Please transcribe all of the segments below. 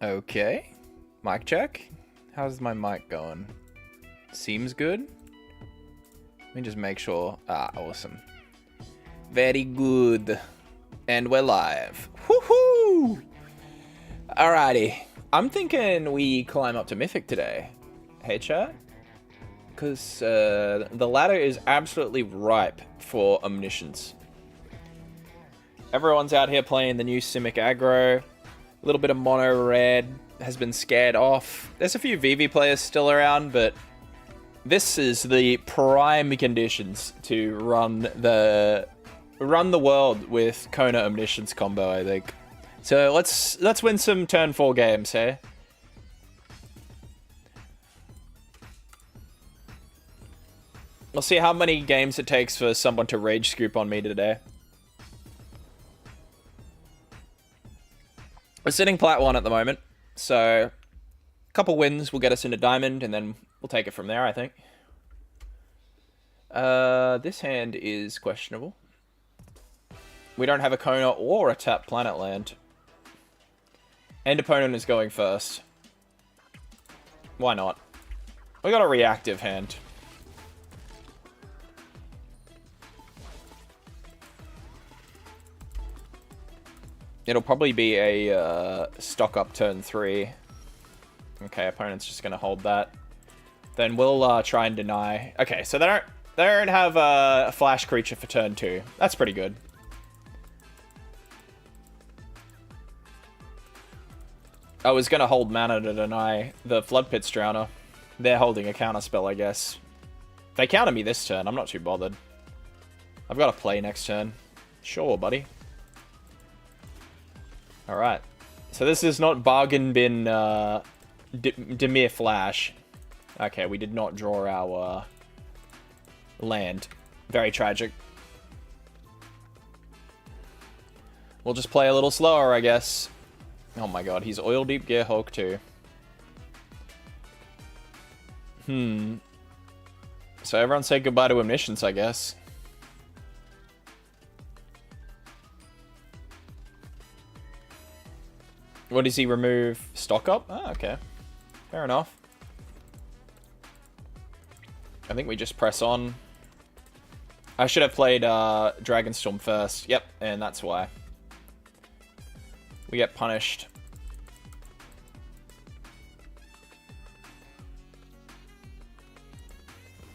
Okay. Mic check. How's my mic going? Seems good. Let me just make sure. Ah, awesome. Very good. And we're live. Woohoo! Alrighty. I'm thinking we climb up to Mythic today. Hey, chat? Because the ladder is absolutely ripe for omniscience. Everyone's out here playing the new Simic aggro. A little bit of mono red has been scared off. There's a few VV players still around, but this is the prime conditions to run the world with Kona Omniscience combo, I think. So let's win some turn 4 games, hey? We'll see how many games it takes for someone to rage scoop on me today. We're sitting plat 1 at the moment, so a couple wins will get us into diamond, and then we'll take it from there, I think. This hand is questionable. We don't have a Kona or a tap planet land. End opponent is going first. Why not? We got a reactive hand. It'll probably be a stock up turn 3. Okay, opponent's just gonna hold that. Then we'll try and deny. Okay, so they don't have a flash creature for turn 2. That's pretty good. I was gonna hold mana to deny the Flood Pit's Drowner. They're holding a counter spell, I guess. If they counter me this turn, I'm not too bothered. I've got to play next turn. Sure, buddy. Alright. So this is not bargain bin Demir Flash. Okay, we did not draw our land. Very tragic. We'll just play a little slower, I guess. Oh my god, he's Oil Deep Gear Hulk too. So everyone say goodbye to Omniscience, I guess. What does he remove? Stock up? Oh, okay. Fair enough. I think we just press on. I should have played Dragonstorm first. Yep, and that's why. We get punished.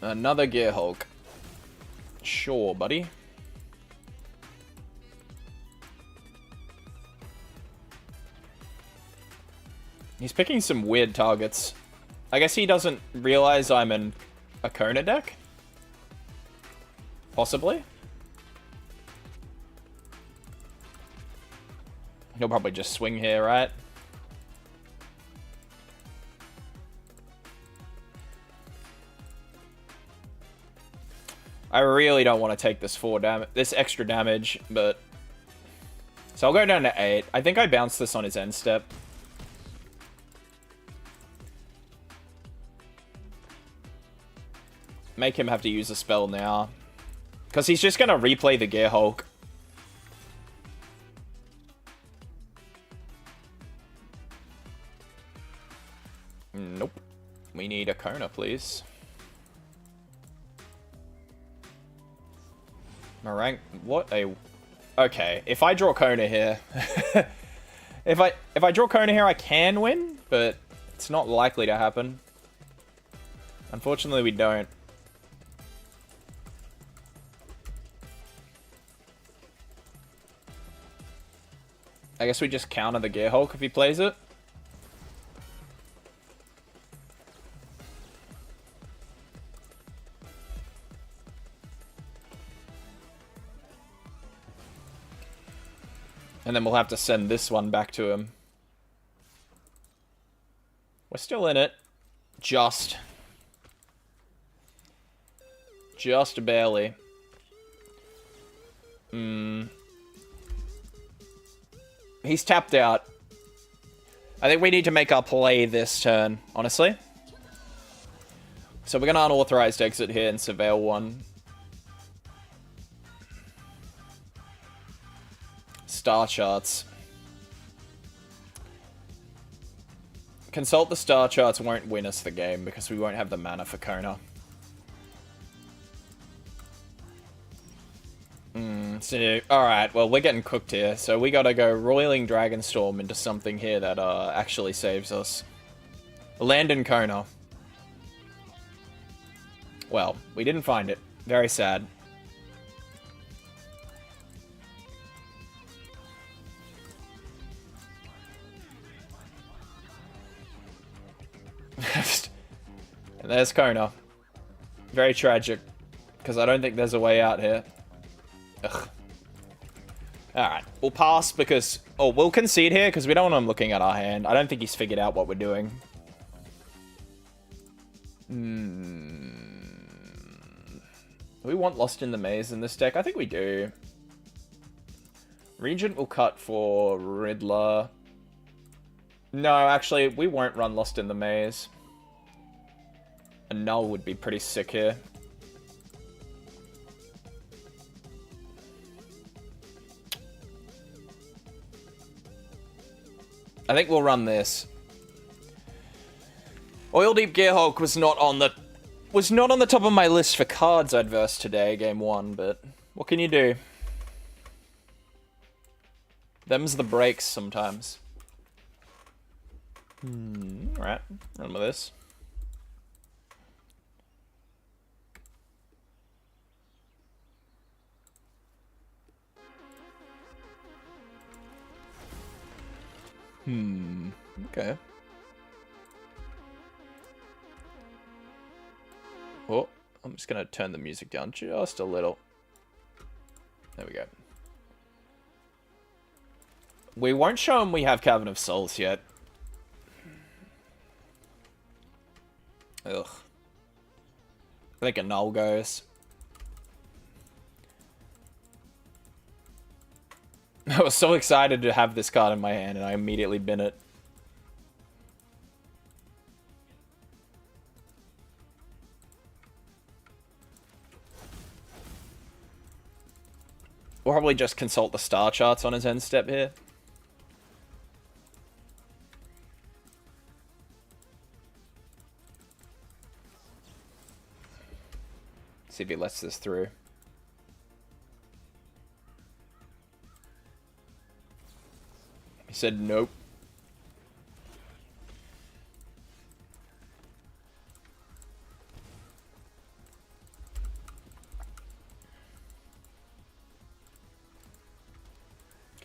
Another Gear Hulk. Sure, buddy. He's picking some weird targets. I guess he doesn't realize I'm in a Kona deck? Possibly? He'll probably just swing here, right? I really don't want to take this this extra damage, but... So I'll go down to 8. I think I bounced this on his end step. Make him have to use a spell now. Because he's just going to replay the Gear Hulk. Nope. We need a Kona, please. Alright, what a... Okay, if I draw Kona here... if I draw Kona here, I can win, but it's not likely to happen. Unfortunately, we don't. I guess we just counter the Gear Hulk if he plays it. And then we'll have to send this one back to him. We're still in it. Just barely. He's tapped out. I think we need to make our play this turn, honestly. So we're going to unauthorized exit here and surveil 1. Star charts. Consult the star charts won't win us the game because we won't have the mana for Kona. So, alright, well, we're getting cooked here. So we gotta go Roiling Dragonstorm into something here that actually saves us. Land in Kona. Well, we didn't find it. Very sad. And there's Kona. Very tragic. Because I don't think there's a way out here. Ugh. Alright, we'll pass because... Oh, we'll concede here because we don't want him looking at our hand. I don't think he's figured out what we're doing. Do we want Lost in the Maze in this deck? I think we do. Regent will cut for Riddler. No, actually, we won't run Lost in the Maze. A Null would be pretty sick here. I think we'll run this. Oil Deep Gearhulk was not on the top of my list for cards I'd verse today, game 1, but what can you do? Them's the breaks sometimes. Alright, run with this. Okay. Oh, I'm just gonna turn the music down just a little. There we go. We won't show him we have Cavern of Souls yet. Ugh. I think a Null goes. I was so excited to have this card in my hand and I immediately bin it. We'll probably just consult the star charts on his end step here. See if he lets this through. He said nope.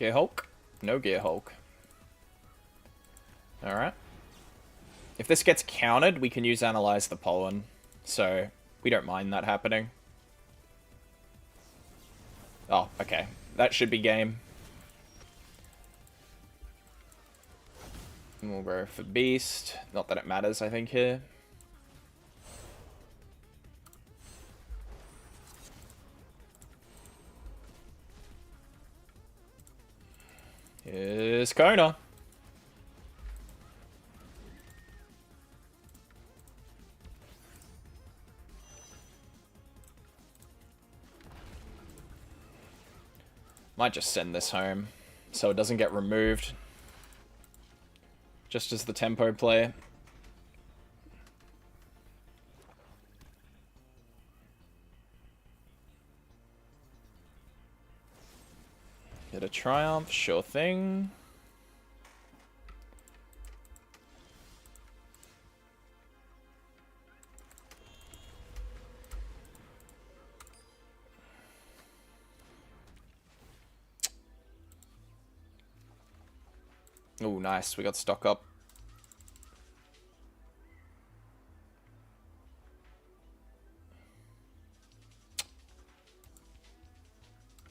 Gearhulk? No Gearhulk. Alright. If this gets countered, we can use Analyze the Pollen. So, we don't mind that happening. Oh, okay. That should be game. We'll go for Beast. Not that it matters, I think, here. Here's Kona. Might just send this home so it doesn't get removed. Just as the tempo play. Get a Triumph, sure thing. Oh, nice. We got stock up.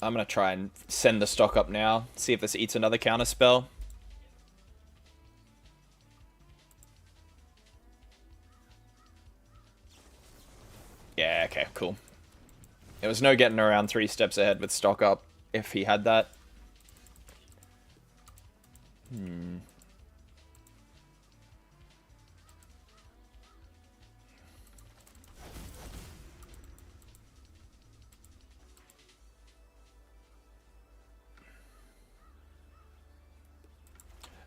I'm going to try and send the stock up now. See if this eats another counter spell. Yeah, okay, cool. There was no getting around 3 steps ahead with stock up if he had that.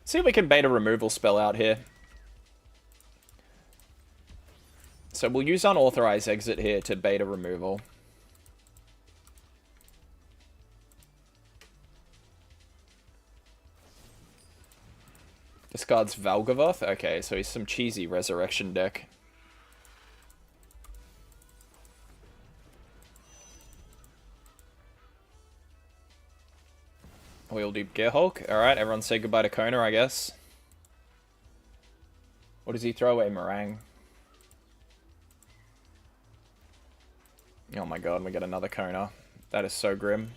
See if we can bait a removal spell out here. So we'll use unauthorized exit here to beta removal. Discards Valgavoth. Okay, so he's some cheesy resurrection deck. We'll do Gearhulk. Alright, everyone say goodbye to Kona, I guess. What does he throw away? Meringue. Oh my god, we get another Kona. That is so grim.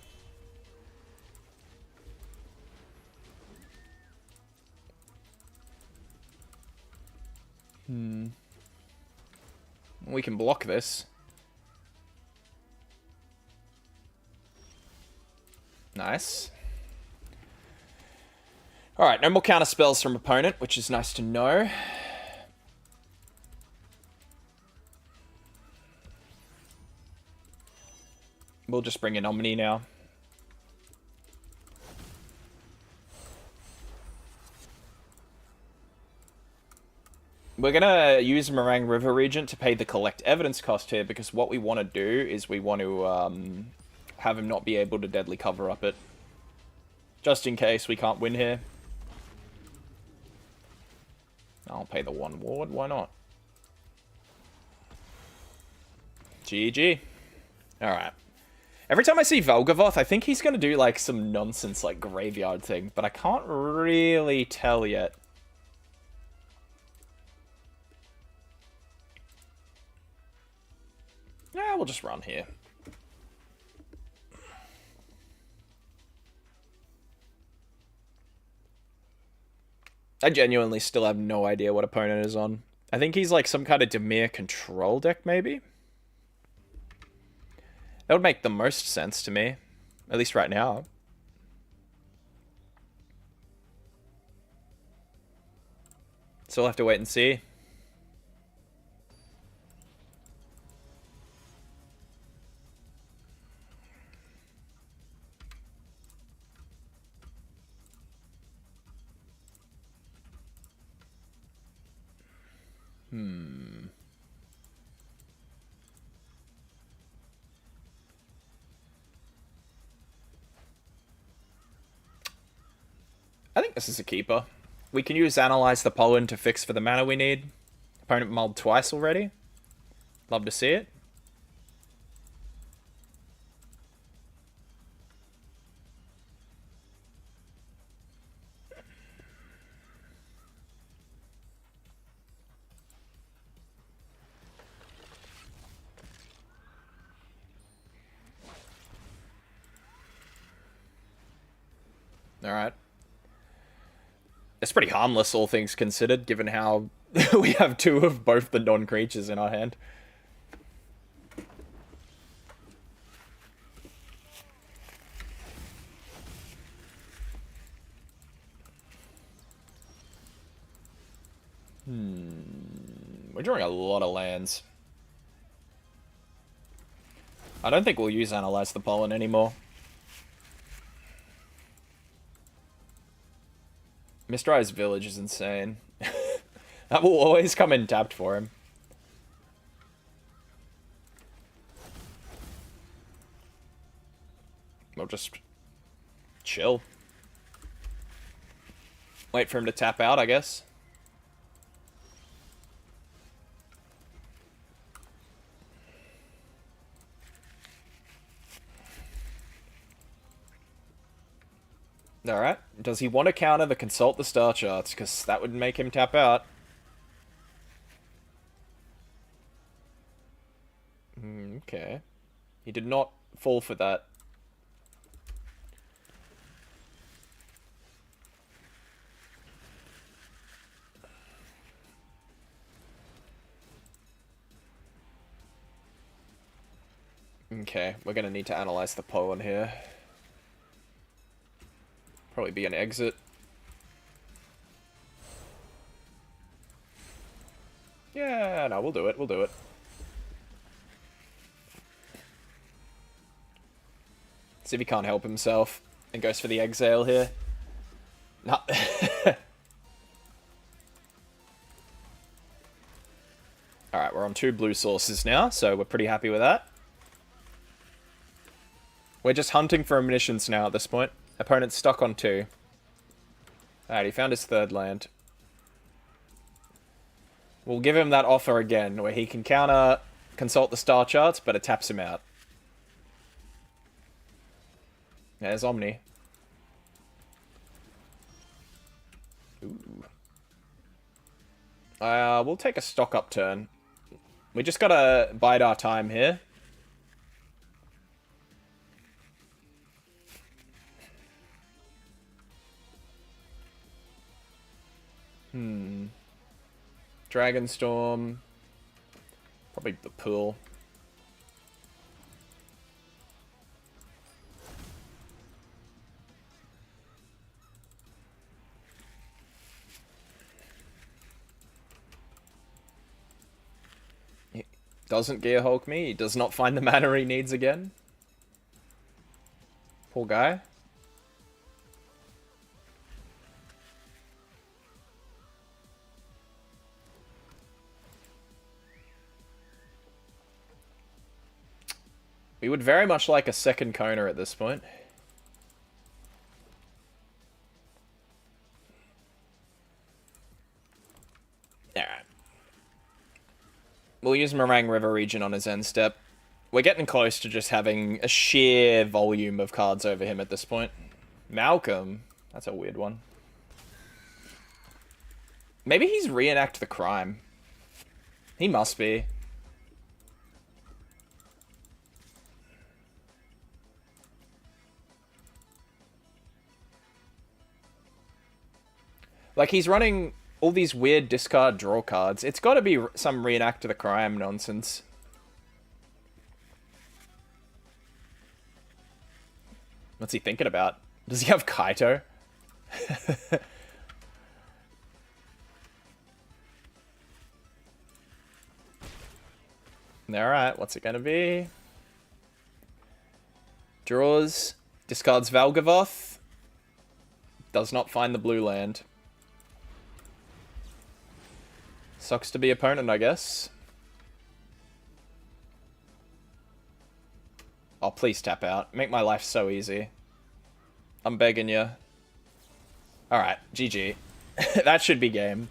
We can block this. Nice. Alright, no more counter spells from opponent, which is nice to know. We'll just bring in Omni now. We're going to use Meringue River Regent to pay the collect evidence cost here, because what we want to do is we want to have him not be able to deadly cover up it. Just in case we can't win here. I'll pay the 1 ward, why not? GG. Alright. Every time I see Valgavoth, I think he's going to do like some nonsense like graveyard thing, but I can't really tell yet. Yeah, we'll just run here. I genuinely still have no idea what opponent is on. I think he's like some kind of Dimir control deck, maybe? That would make the most sense to me. At least right now. So we'll have to wait and see. I think this is a keeper. We can use Analyze the Pollen to fix for the mana we need. Opponent mulled twice already. Love to see it. Alright. It's pretty harmless, all things considered, given how we have 2 of both the non-creatures in our hand. We're drawing a lot of lands. I don't think we'll use Analyze the Pollen anymore. Mistrized Village is insane. That will always come in tapped for him. We'll just chill. Wait for him to tap out, I guess. Alright. Does he want to counter the Consult the Star Charts? Because that would make him tap out. Okay. He did not fall for that. Okay, we're going to need to analyze the pollen here. Probably be an exit. Yeah, no, we'll do it, we'll do it. See if he can't help himself and goes for the exile here. No. Alright, we're on 2 blue sources now, so we're pretty happy with that. We're just hunting for omniscience now at this point. Opponent's stuck on 2. Alright, he found his 3rd land. We'll give him that offer again, where he can counter consult the star charts, but it taps him out. There's Omni. Ooh. We'll take a stock up turn. We just gotta bide our time here. Dragonstorm. Probably the pool. He doesn't Gear Hulk me. He does not find the mana he needs again. Poor guy. We would very much like a second Kona at this point. Alright. We'll use Meringue River Region on his end step. We're getting close to just having a sheer volume of cards over him at this point. Malcolm. That's a weird one. Maybe he's reenact the crime. He must be. Like, he's running all these weird discard draw cards. It's got to be some reenact the crime nonsense. What's he thinking about? Does he have Kaito? Alright, what's it gonna be? Draws, discards Valgavoth. Does not find the blue land. Sucks to be opponent, I guess. Oh, please tap out. Make my life so easy. I'm begging you. Alright, GG. That should be game.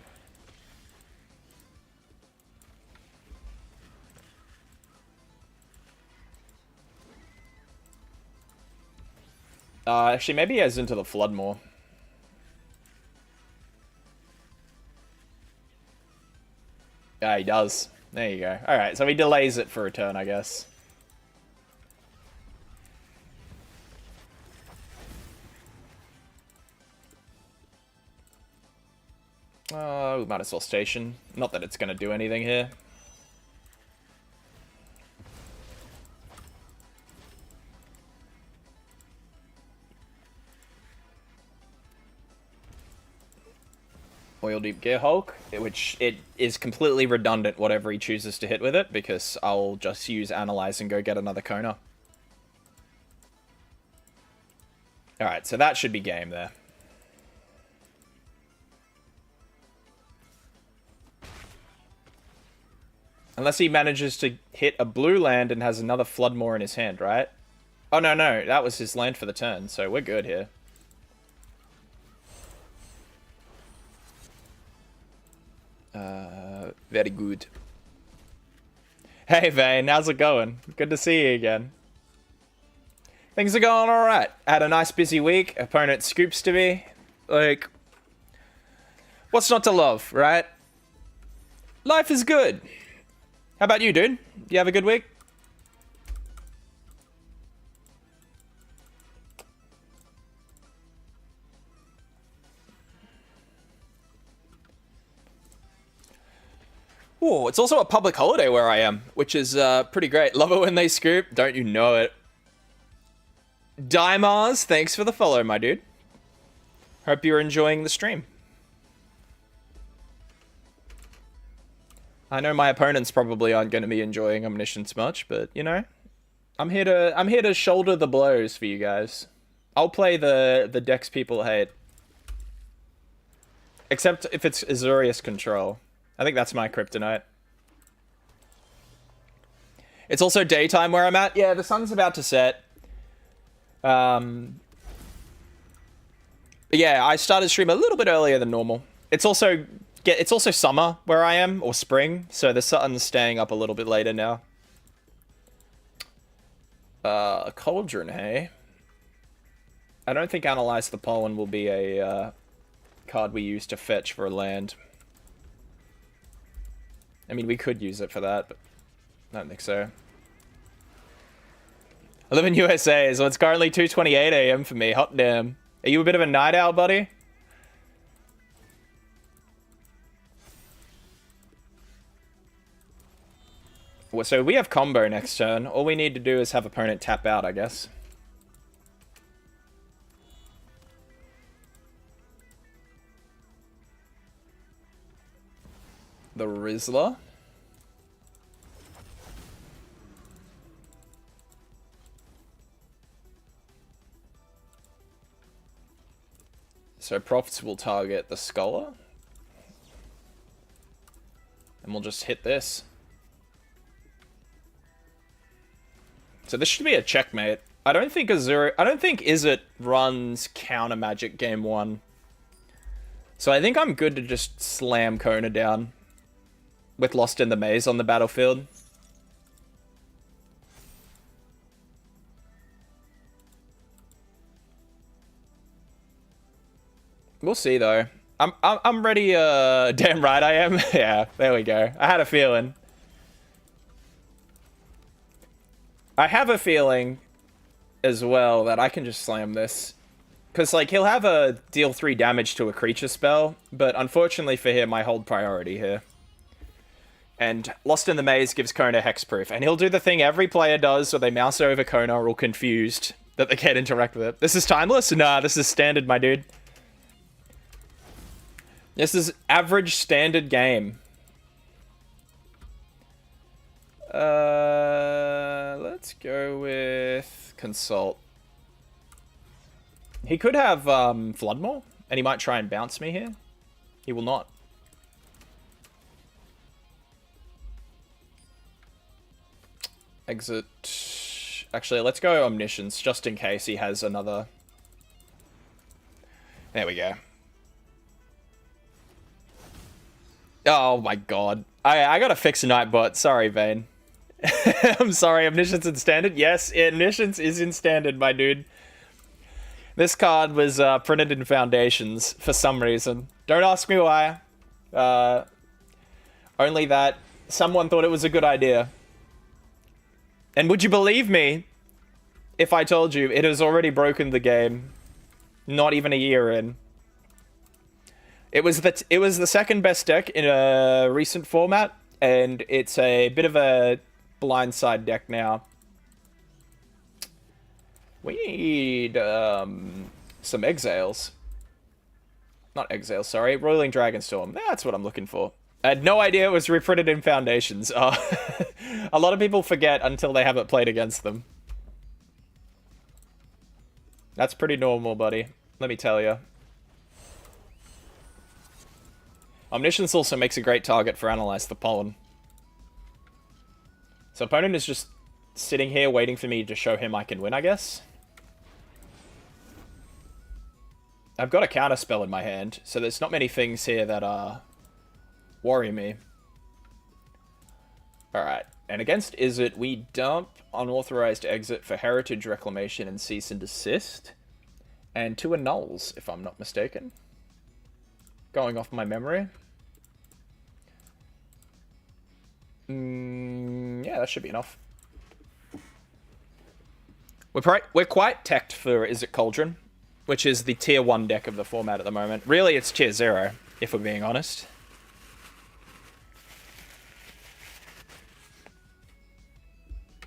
Actually, maybe he has Into the Flood more. Yeah, he does. There you go. Alright, so he delays it for a turn, I guess. We might as well station. Not that it's going to do anything here. Oil Deep Gear Hulk, which it is completely redundant whatever he chooses to hit with it, because I'll just use Analyze and go get another Kona. Alright, so that should be game there. Unless he manages to hit a blue land and has another Floodmore in his hand, right? Oh, no, no, that was his land for the turn, so we're good here. Very good. Hey, Vane, how's it going? Good to see you again. Things are going alright. Had a nice busy week. Opponent scoops to me. Like, what's not to love, right? Life is good. How about you, dude? You have a good week? Oh, it's also a public holiday where I am, which is pretty great. Love it when they scoop. Don't you know it? Dimars, thanks for the follow, my dude. Hope you're enjoying the stream. I know my opponents probably aren't going to be enjoying Omniscience much, but you know, I'm here to shoulder the blows for you guys. I'll play the decks people hate, except if it's Azorius Control. I think that's my kryptonite. It's also daytime where I'm at. Yeah, the sun's about to set. But yeah, I started stream a little bit earlier than normal. It's also summer where I am, or spring, so the sun's staying up a little bit later now. Cauldron, hey? I don't think Analyze the Pollen will be a card we use to fetch for a land. I mean, we could use it for that, but I don't think so. I live in USA, so it's currently 2:28 a.m. for me. Hot damn. Are you a bit of a night owl, buddy? Well, so we have combo next turn. All we need to do is have opponent tap out, I guess. The Rizzler. So Profits will target the Scholar. And we'll just hit this. So this should be a checkmate. I don't think Izzet runs counter magic game 1. So I think I'm good to just slam Kona down with Lost in the Maze on the battlefield. We'll see though. I'm ready. Damn right I am. Yeah, there we go. I had a feeling. I have a feeling as well that I can just slam this. Because, like, he'll have a deal 3 damage to a creature spell, but unfortunately for him, I hold priority here. And Lost in the Maze gives Kona hexproof, and he'll do the thing every player does, so they mouse over Kona all confused that they can't interact with it. This is timeless? Nah, this is standard, my dude. This is average standard game. Let's go with Consult. He could have Floodmaw, and he might try and bounce me here. He will not. Exit. Actually, let's go Omniscience, just in case he has another. There we go. Oh my god. I gotta fix Nightbot. Sorry, Vayne. I'm sorry, Omniscience in Standard? Yes, Omniscience is in Standard, my dude. This card was printed in Foundations for some reason. Don't ask me why. Only that someone thought it was a good idea. And would you believe me if I told you it has already broken the game? Not even a year in. It was the second best deck in a recent format, and it's a bit of a blindside deck now. We need some Exiles. Not Exiles, sorry. Roiling Dragonstorm. That's what I'm looking for. I had no idea it was reprinted in Foundations. A lot of people forget until they have it played against them. That's pretty normal, buddy. Let me tell you. Omniscience also makes a great target for Analyze the Pollen. So opponent is just sitting here waiting for me to show him I can win, I guess. I've got a counter spell in my hand, so there's not many things here that worry me. Alright, and against Izzet, we dump Unauthorized Exit for Heritage Reclamation and Cease and Desist. And 2 annuls, if I'm not mistaken. Going off my memory. Yeah, that should be enough. We're quite teched for Izzet Cauldron, which is the tier 1 deck of the format at the moment. Really, it's tier 0, if we're being honest.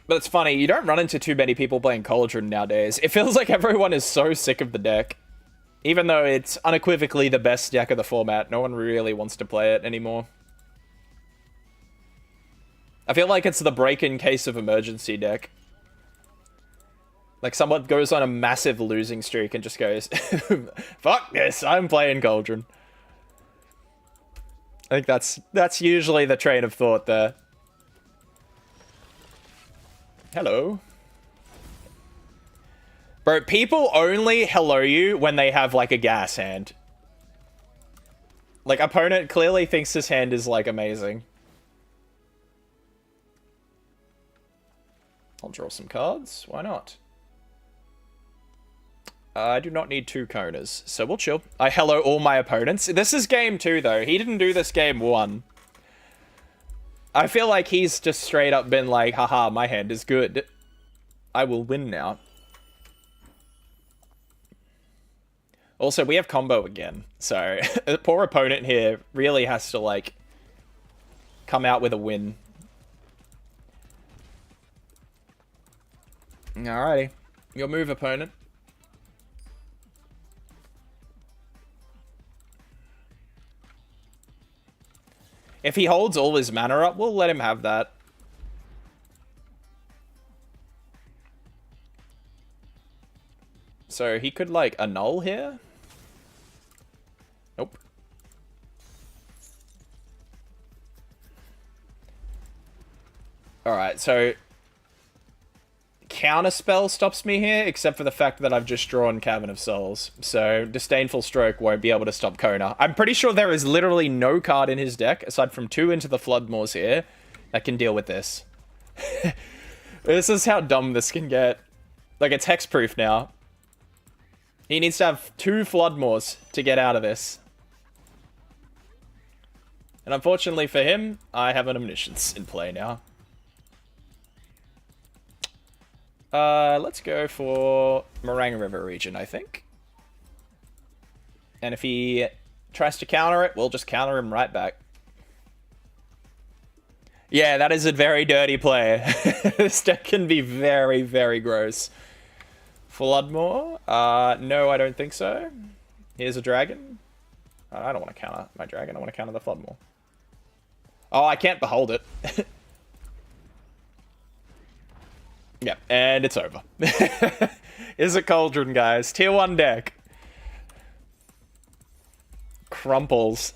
But it's funny, you don't run into too many people playing Cauldron nowadays. It feels like everyone is so sick of the deck. Even though it's unequivocally the best deck of the format, no one really wants to play it anymore. I feel like it's the break-in case of emergency deck. Like someone goes on a massive losing streak and just goes, fuck this, I'm playing Cauldron. I think that's usually the train of thought there. Hello. Bro, people only hello you when they have, like, a gas hand. Like, opponent clearly thinks this hand is, like, amazing. I'll draw some cards. Why not? I do not need 2 Konas, so we'll chill. I hello all my opponents. This is game 2, though. He didn't do this game 1. I feel like he's just straight up been like, haha, my hand is good. I will win now. Also, we have combo again, so the poor opponent here really has to, like, come out with a win. Alrighty. Your move, opponent. If he holds all his mana up, we'll let him have that. So he could, like, annul here? Nope. Alright, so Counterspell stops me here, except for the fact that I've just drawn Cavern of Souls. So Disdainful Stroke won't be able to stop Kona. I'm pretty sure there is literally no card in his deck, aside from 2 Into the Floodmoors here, that can deal with this. This is how dumb this can get. Like, it's hexproof now. He needs to have 2 Floodmoors to get out of this. And unfortunately for him, I have an Omniscience in play now. Let's go for Meringue River region, I think. And if he tries to counter it, we'll just counter him right back. Yeah, that is a very dirty play. This deck can be very, very gross. Floodmoor? No, I don't think so. Here's a dragon. I don't want to counter my dragon. I want to counter the Floodmoor. Oh, I can't behold it. Yep, and it's over. Is a Cauldron, guys. Tier 1 deck. Crumples.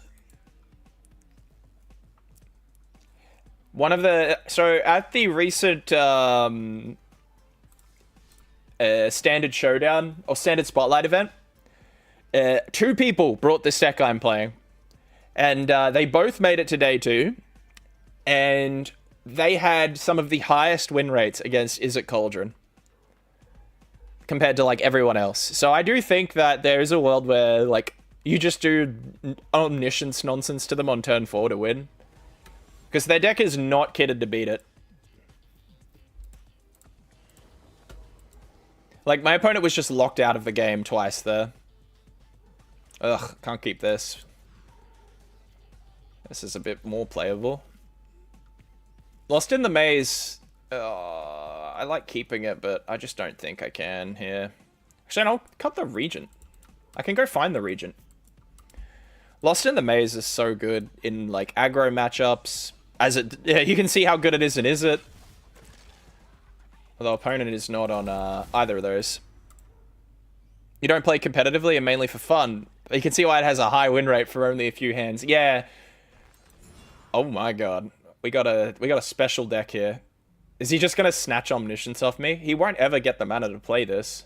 One of the... So, at the recent Standard Showdown, or Standard Spotlight event, 2 people brought this deck I'm playing. And they both made it to day 2. And they had some of the highest win rates against Izzet Cauldron compared to, like, everyone else. So I do think that there is a world where, like, you just do Omniscience nonsense to them on turn 4 to win. Because their deck is not kitted to beat it. Like, my opponent was just locked out of the game twice there. Ugh, can't keep this. This is a bit more playable. Lost in the Maze, I like keeping it, but I just don't think I can here. Actually, I'll cut the Regent. I can go find the Regent. Lost in the Maze is so good in, like, aggro matchups. Yeah, you can see how good it is in Izzet. Although opponent is not on either of those. You don't play competitively and mainly for fun. You can see why it has a high win rate for only a few hands. Yeah. Oh my god. We got a special deck here. Is he just gonna snatch Omniscience off me? He won't ever get the mana to play this.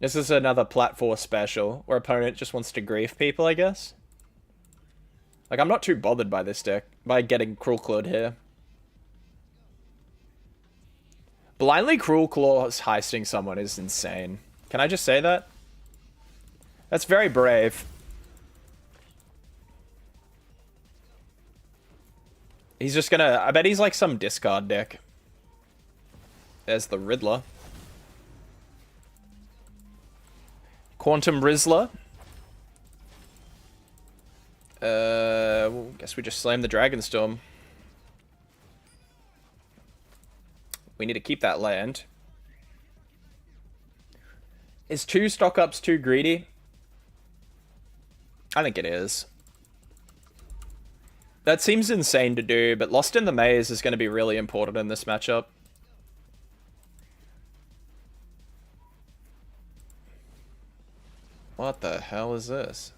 This is another Plat 4 special, where opponent just wants to grief people, I guess. Like, I'm not too bothered by this deck, by getting Cruel Clawed here. Blindly Cruel Claws heisting someone is insane. Can I just say that? That's very brave. He's just gonna... I bet he's like some discard deck. There's the Riddler. Quantum Rizzler. Well, guess we just slam the Dragonstorm. We need to keep that land. Is 2 stock-ups too greedy? I think it is. That seems insane to do, but Lost in the Maze is going to be really important in this matchup. What the hell is this?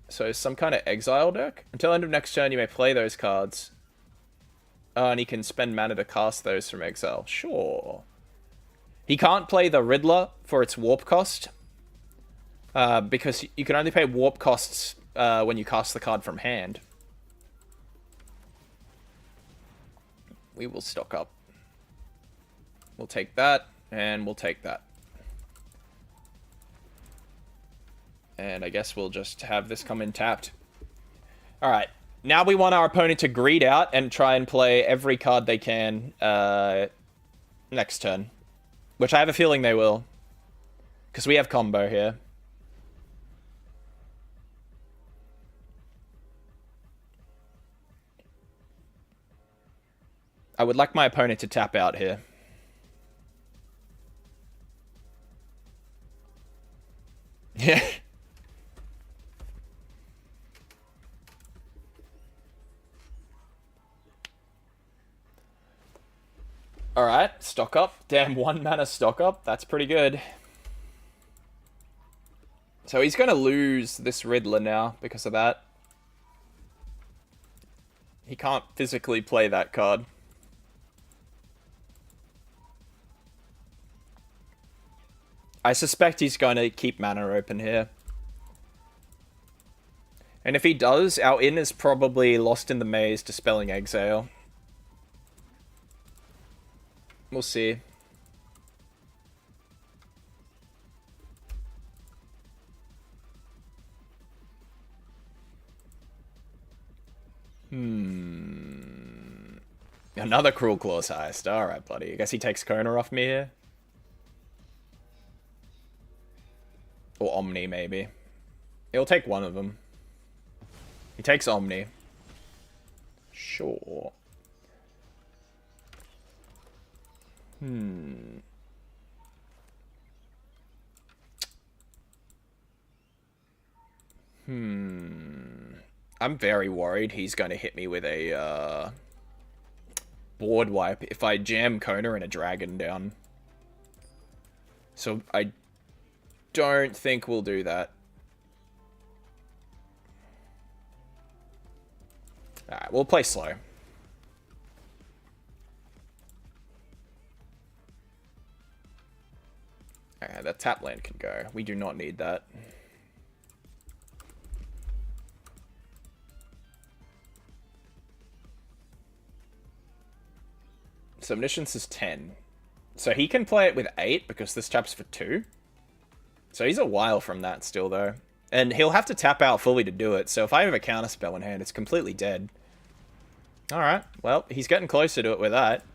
So some kind of exile deck? Until end of next turn you may play those cards. Oh, and he can spend mana to cast those from exile. Sure. He can't play the Riddler for its warp cost. Because you can only pay warp costs when you cast the card from hand. We will stock up. We'll take that, and we'll take that. And I guess we'll just have this come in tapped. Alright, now we want our opponent to greed out and try and play every card they can next turn. Which I have a feeling they will. Because we have combo here. I would like my opponent to tap out here. Yeah. Alright, stock up. Damn, 1 mana stock up. That's pretty good. So he's going to lose this Riddler now because of that. He can't physically play that card. I suspect he's going to keep mana open here. And if he does, our in is probably Lost in the Maze, Dispelling Exile. We'll see. Another Cruel Claws heist. Alright, buddy. I guess he takes Kona off me here. Or Omni, maybe. He'll take one of them. He takes Omni. Sure. I'm very worried he's going to hit me with a board wipe if I jam Kona and a dragon down. So I don't think we'll do that. Alright, we'll play slow. Okay, that tap land can go. We do not need that. So Omniscience is 10. So he can play it with 8 because this tap's for 2. So he's a while from that still, though. And he'll have to tap out fully to do it. So if I have a counterspell in hand, it's completely dead. Alright, well, he's getting closer to it with that.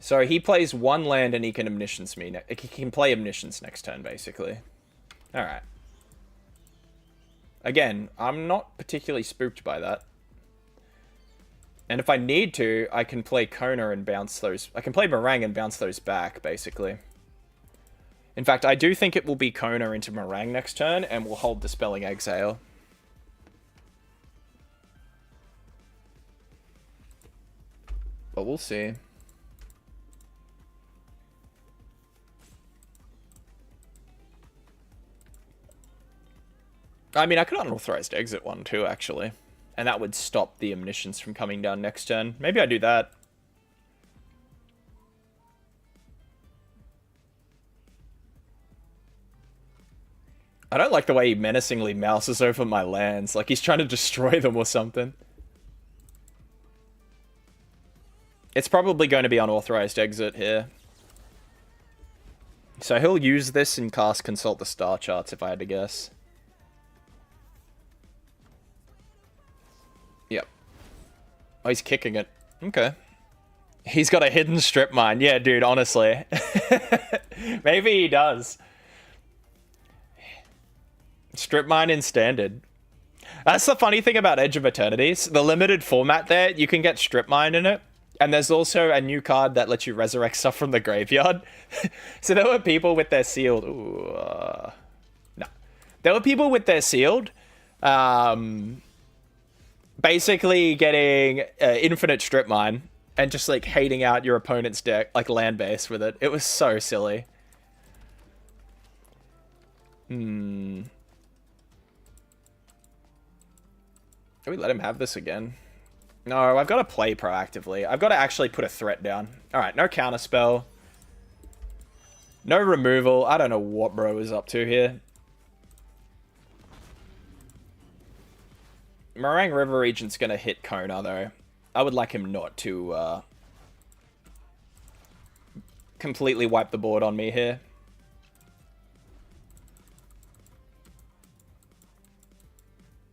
So he plays 1 land and he can Omniscience me. He can play Omniscience next turn, basically. Alright. Again, I'm not particularly spooked by that. And if I need to, I can play Kona and bounce those... I can play Meringue and bounce those back, basically. In fact, I do think it will be Kona into Meringue next turn, and we'll hold Dispelling Exile. But we'll see. I mean, I could unauthorized exit one too, actually. And that would stop the Omniscience from coming down next turn. Maybe I do that. I don't like the way he menacingly mouses over my lands. Like he's trying to destroy them or something. It's probably going to be unauthorized exit here. So he'll use this and cast Consult the Star Charts if I had to guess. Yep. Oh, he's kicking it. Okay. He's got a hidden strip mine. Yeah, dude, honestly. Maybe he does. Strip mine in standard. That's the funny thing about Edge of Eternities. The limited format there, you can get strip mine in it. And there's also a new card that lets you resurrect stuff from the graveyard. So there were people with their sealed... Ooh, no. There were people with their sealed... basically getting infinite strip mine and just like hating out your opponent's deck, like land base with it. It was so silly. Can we let him have this again? No, I've got to play proactively. I've got to actually put a threat down. Alright, no counterspell. No removal. I don't know what bro is up to here. Meringue River Regent's going to hit Kona, though. I would like him not to completely wipe the board on me here.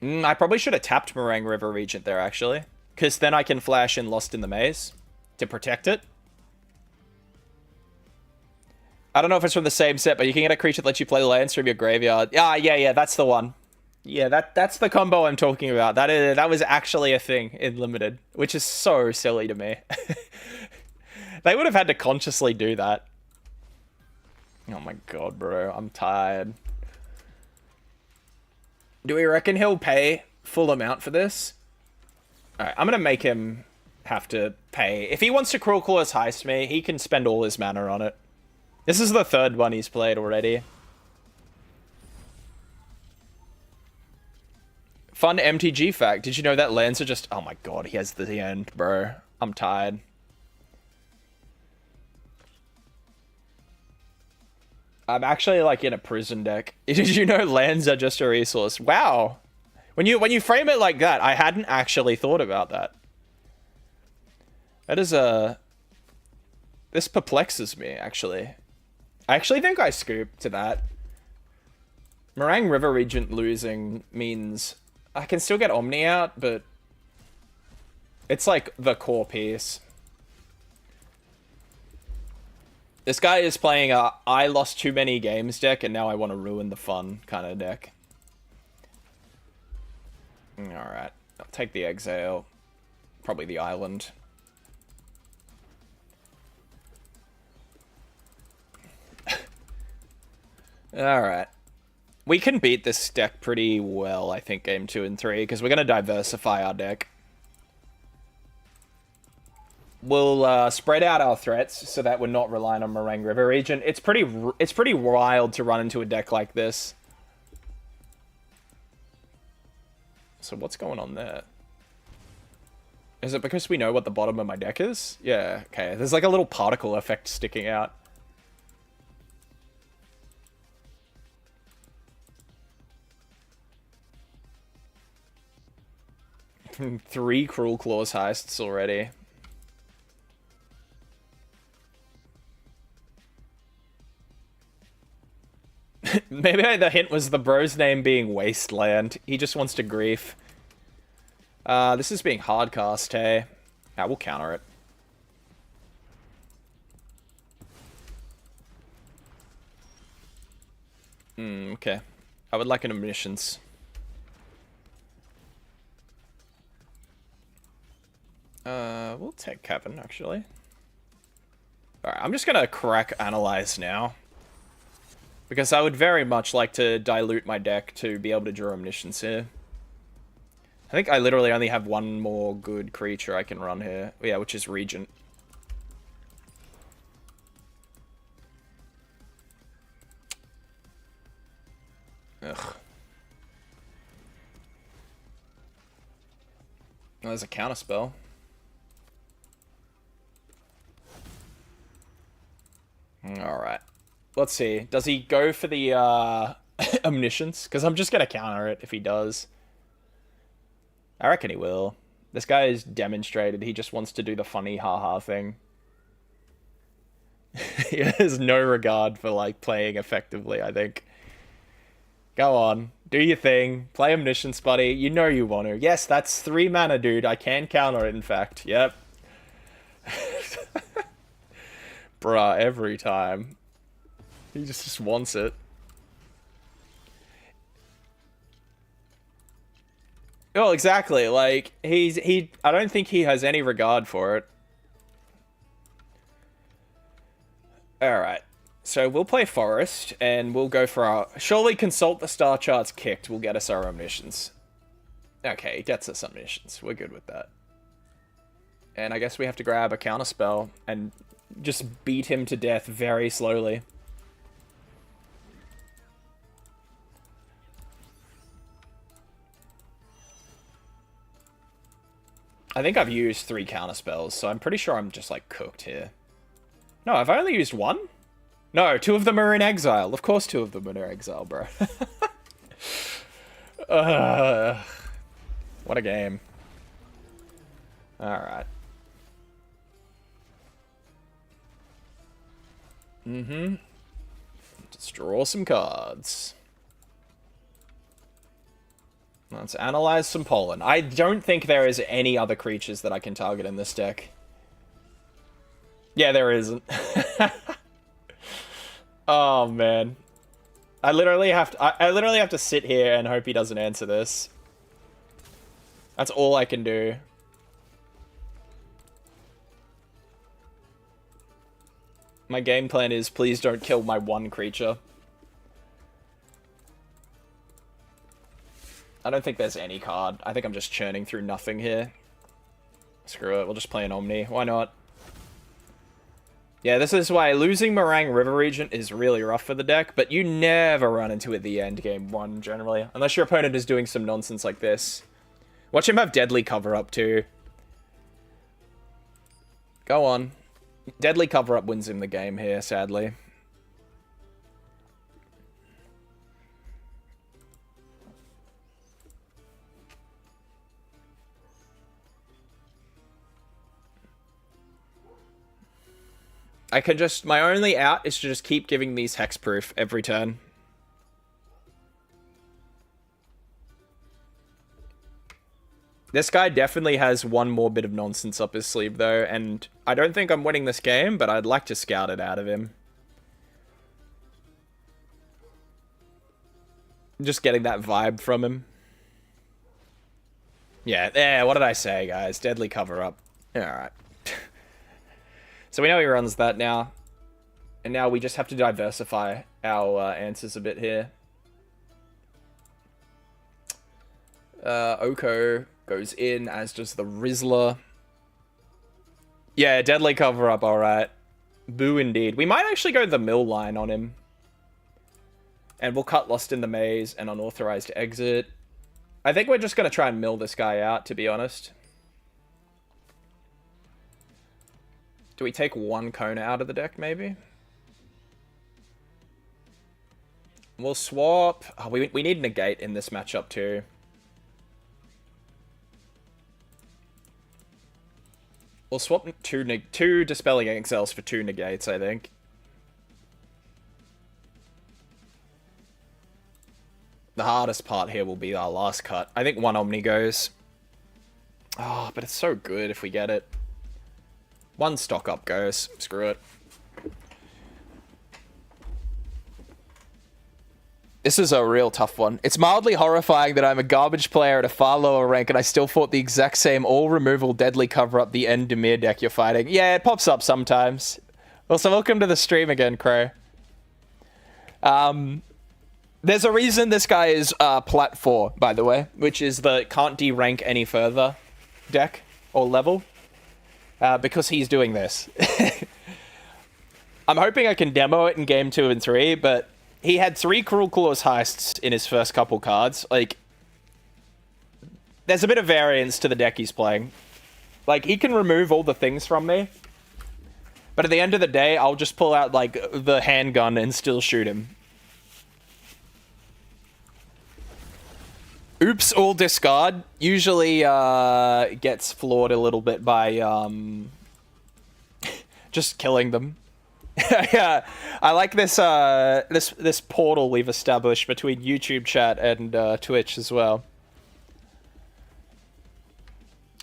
I probably should have tapped Meringue River Regent there, actually. Because then I can flash in Lost in the Maze to protect it. I don't know if it's from the same set, but you can get a creature that lets you play lands from your graveyard. Yeah, that's the one. Yeah, that's the combo I'm talking about. That was actually a thing in Limited, which is so silly to me. They would have had to consciously do that. Oh my god, bro. I'm tired. Do we reckon he'll pay full amount for this? Alright, I'm gonna make him have to pay. If he wants to Cruel Claws heist me, he can spend all his mana on it. This is the third one he's played already. Fun MTG fact. Did you know that lands are just... Oh my god, he has the end, bro. I'm tired. I'm actually like in a prison deck. Did you know lands are just a resource? Wow. When you frame it like that, I hadn't actually thought about that. That is a... This perplexes me, actually. I actually think I scooped to that. Meringue River Regent losing means I can still get Omni out, but it's like the core piece. This guy is playing a I lost too many games deck and now I want to ruin the fun kind of deck. Alright, I'll take the Exile. Probably the Island. Alright. We can beat this deck pretty well, I think, game 2 and 3, because we're going to diversify our deck. We'll spread out our threats so that we're not relying on Meringue River Regent. It's pretty wild to run into a deck like this. So what's going on there? Is it because we know what the bottom of my deck is? Yeah, okay. There's like a little particle effect sticking out. Three Cruel Claws heists already. Maybe the hint was the bro's name being Wasteland. He just wants to grief. This is being hardcast, hey? Yeah, we'll counter it. Okay. I would like an omniscience. We'll take Kevin, actually. Alright, I'm just gonna crack Analyze now. Because I would very much like to dilute my deck to be able to draw Omniscience here. I think I literally only have one more good creature I can run here. Yeah, which is Regent. Ugh. Oh, there's a counterspell. Alright. Let's see. Does he go for the Omniscience? Because I'm just going to counter it if he does. I reckon he will. This guy has demonstrated he just wants to do the funny haha thing. He has no regard for like playing effectively, I think. Go on. Do your thing. Play Omniscience, buddy. You know you want to. Yes, that's 3 mana, dude. I can counter it, in fact. Yep. Bruh, every time. He just wants it. Oh, exactly. Like, I don't think he has any regard for it. Alright. So we'll play Forest, and we'll go for our... Surely Consult the Star Charts kicked will get us our Omniscience. Okay, it gets us Omniscience. We're good with that. And I guess we have to grab a counterspell and just beat him to death very slowly. I think I've used 3 counter spells, so I'm pretty sure I'm just, like, cooked here. No, I've only used 1? No, 2 of them are in exile. Of course 2 of them are in exile, bro. What a game. Alright. Let's draw some cards. Let's analyze some pollen. I don't think there is any other creatures that I can target in this deck. Yeah, there isn't. Oh man. I literally have to sit here and hope he doesn't answer this. That's all I can do. My game plan is please don't kill my 1 creature. I don't think there's any card. I think I'm just churning through nothing here. Screw it, we'll just play an Omni. Why not? Yeah, this is why losing Meringue River Regent is really rough for the deck, but you never run into it at the end game 1, generally. Unless your opponent is doing some nonsense like this. Watch him have Deadly Cover Up, too. Go on. Deadly Cover Up wins him the game here, sadly. I can just... My only out is to just keep giving these hexproof every turn. This guy definitely has one more bit of nonsense up his sleeve, though, and I don't think I'm winning this game, but I'd like to scout it out of him. Just getting that vibe from him. Yeah, what did I say, guys? Deadly Cover Up. Alright. So we know he runs that now. And now we just have to diversify our answers a bit here. Oko goes in, as does the Rizzler. Yeah, Deadly Cover Up, alright. Boo indeed. We might actually go the mill line on him. And we'll cut Lost in the Maze and Unauthorized Exit. I think we're just going to try and mill this guy out, to be honest. Do we take 1 Kona out of the deck, maybe? We'll swap... Oh, we need Negate in this matchup, too. We'll swap 2 Dispelling Exiles for 2 Negates, I think. The hardest part here will be our last cut. I think 1 Omni goes. Oh, but it's so good if we get it. 1 stock up goes. Screw it. This is a real tough one. It's mildly horrifying that I'm a garbage player at a far lower rank and I still fought the exact same all-removal Deadly Cover Up the End Demir deck you're fighting. Yeah, it pops up sometimes. Also, welcome to the stream again, Crow. There's a reason this guy is Plat 4, by the way, which is the can't de-rank any further deck or level. Because he's doing this. I'm hoping I can demo it in game 2 and 3, but he had 3 Cruel Claws heists in his first couple cards. Like, there's a bit of variance to the deck he's playing. Like, he can remove all the things from me, but at the end of the day, I'll just pull out, like, the handgun and still shoot him. Oops, all discard usually gets floored a little bit by just killing them. Yeah, I like this this portal we've established between YouTube chat and Twitch as well.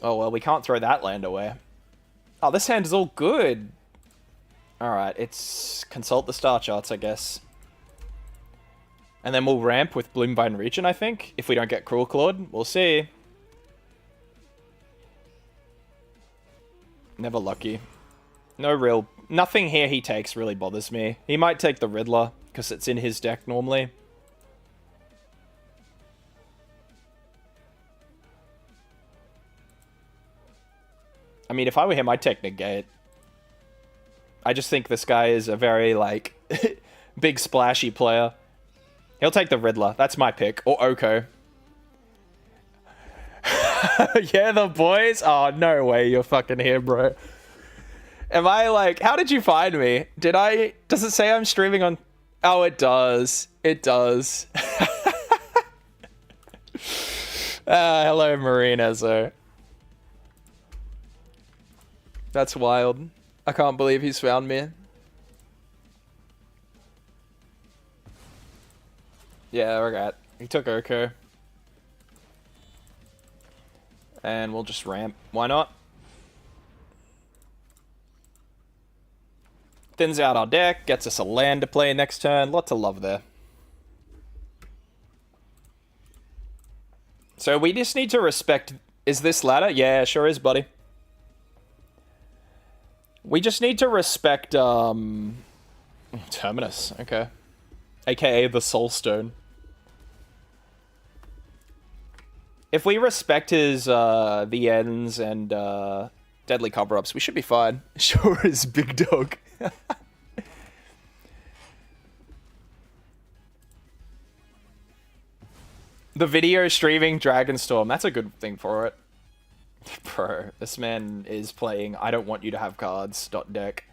Oh well, we can't throw that land away. Oh, this hand is all good. All right, it's consult the star charts, I guess. And then we'll ramp with Bloomvine Region, I think. If we don't get Cruel Clawed, we'll see. Never lucky. Nothing here he takes really bothers me. He might take the Riddler, because it's in his deck normally. I mean, if I were him, I'd take Negate. I just think this guy is a very, like, big splashy player. He'll take the Riddler. That's my pick. Or Oko. Yeah, the boys? Oh, no way you're fucking here, bro. Am I like, how did you find me? Does it say I'm streaming on? Oh, it does. It does. Hello, Marinezo. That's wild. I can't believe he's found me. Yeah, we're good. He took Oko. And we'll just ramp. Why not? Thins out our deck, gets us a land to play next turn. Lots of love there. So we just need to respect... Is this ladder? Yeah, sure is, buddy. We just need to respect, Terminus, okay. AKA the Soulstone. If we respect his, the ends and, deadly cover-ups, we should be fine. Sure is, big dog. The video streaming Dragonstorm, that's a good thing for it. Bro, this man is playing I don't want you to have cards, .deck.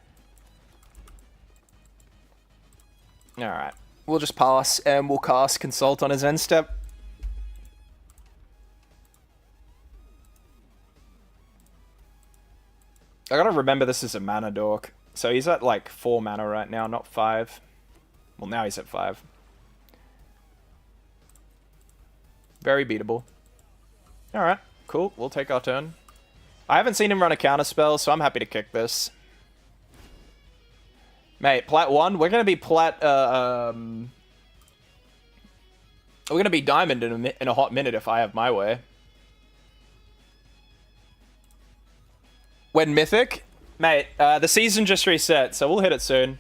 Alright, we'll just pass and we'll cast Consult on his end step. I gotta remember this is a mana dork. So he's at like 4 mana right now, not 5. Well, now he's at 5. Very beatable. Alright, cool. We'll take our turn. I haven't seen him run a counter spell, so I'm happy to kick this. Mate, plat 1, we're gonna be plat, we're gonna be diamond in a hot minute if I have my way. When Mythic? Mate, the season just reset, so we'll hit it soon.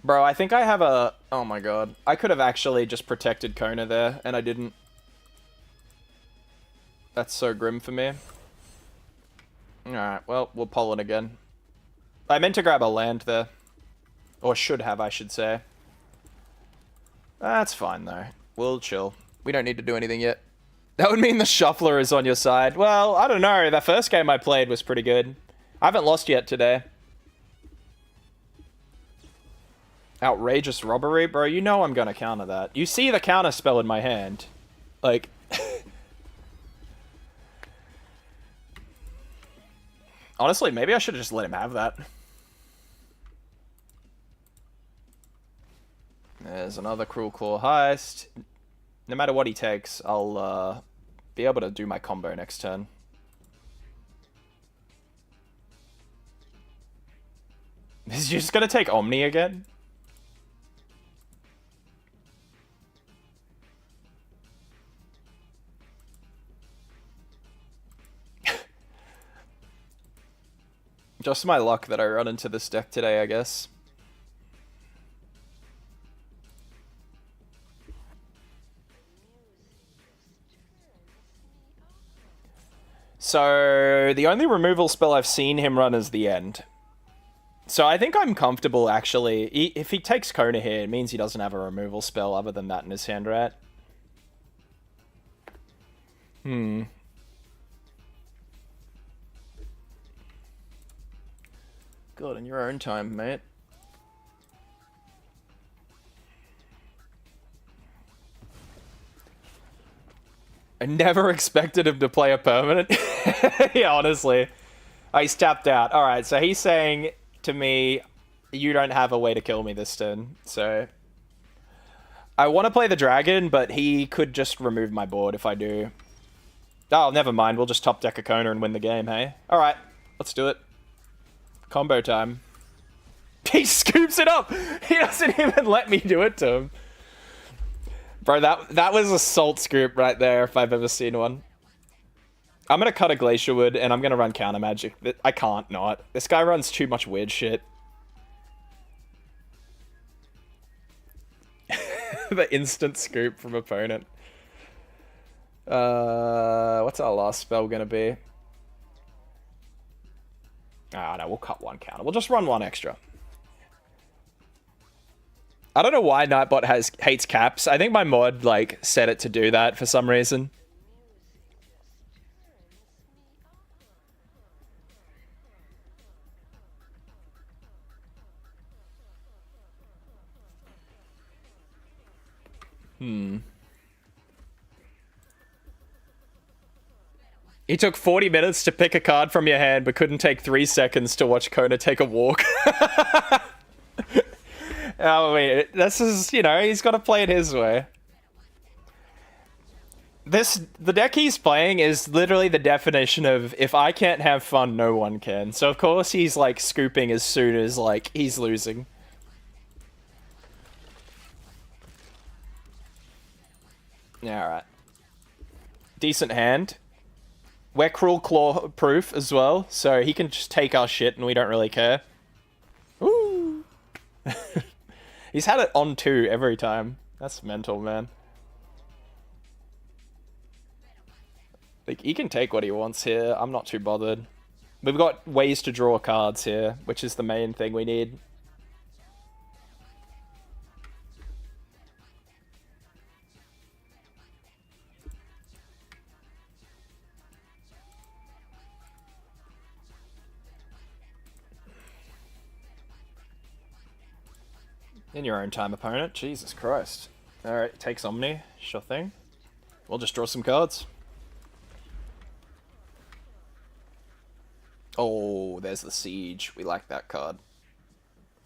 Bro, I think I have a... Oh my god. I could have actually just protected Kona there, and I didn't. That's so grim for me. Alright, well, we'll pull it again. I meant to grab a land there. Or should have, I should say. That's fine, though. We'll chill. We don't need to do anything yet. That would mean the shuffler is on your side. Well, I don't know. The first game I played was pretty good. I haven't lost yet today. Outrageous robbery? Bro, you know I'm gonna counter that. You see the counter spell in my hand. Like... Honestly, maybe I should have just let him have that. There's another Cruel Claw heist. No matter what he takes, I'll be able to do my combo next turn. Is he just gonna take Omni again? Just my luck that I run into this deck today, I guess. So, the only removal spell I've seen him run is the end. So I think I'm comfortable, actually. If he takes Kona here, it means he doesn't have a removal spell other than that in his hand, right? God, in your own time, mate. I never expected him to play a permanent. Yeah, honestly. Oh, he's tapped out. Alright, so he's saying to me, you don't have a way to kill me this turn. So, I want to play the dragon, but he could just remove my board if I do. Oh, never mind. We'll just top deck a Kona and win the game, hey? Alright, let's do it. Combo time. He scoops it up! He doesn't even let me do it to him. Bro, that was a salt scoop right there if I've ever seen one. I'm gonna cut a Glacier Wood and I'm gonna run Counter Magic. I can't not. This guy runs too much weird shit. The instant scoop from opponent. What's our last spell gonna be? Ah, no, we'll cut one counter. We'll just run one extra. I don't know why Nightbot hates caps. I think my mod, like, set it to do that for some reason. It took 40 minutes to pick a card from your hand, but couldn't take 3 seconds to watch Kona take a walk. I mean, this is, you know, he's got to play it his way. The deck he's playing is literally the definition of, if I can't have fun, no one can. So of course he's, like, scooping as soon as, like, he's losing. Yeah, alright. Decent hand. We're Cruel Claw proof as well, so he can just take our shit and we don't really care. Ooh. He's had it on 2 every time. That's mental, man. Like, he can take what he wants here. I'm not too bothered. We've got ways to draw cards here, which is the main thing we need. In your own time, opponent. Jesus Christ. Alright, takes Omni. Sure thing. We'll just draw some cards. Oh, there's the Siege. We like that card.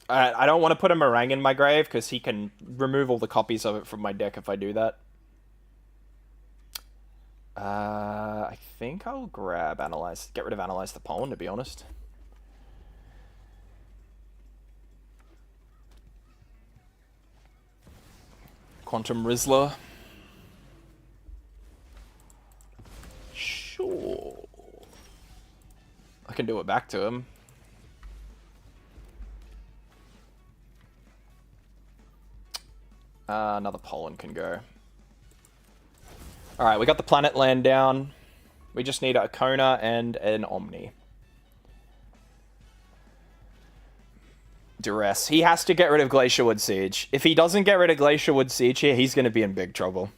I don't want to put a Meringue in my grave, because he can remove all the copies of it from my deck if I do that. I think I'll grab Analyze. Get rid of Analyze the Pollen, to be honest. Quantum Rizzler. Sure. I can do it back to him. Another Pollen can go. Alright, we got the Planet Land down. We just need a Kona and an Omni. Duress. He has to get rid of Glacierwood Siege. If he doesn't get rid of Glacierwood Siege here, he's going to be in big trouble.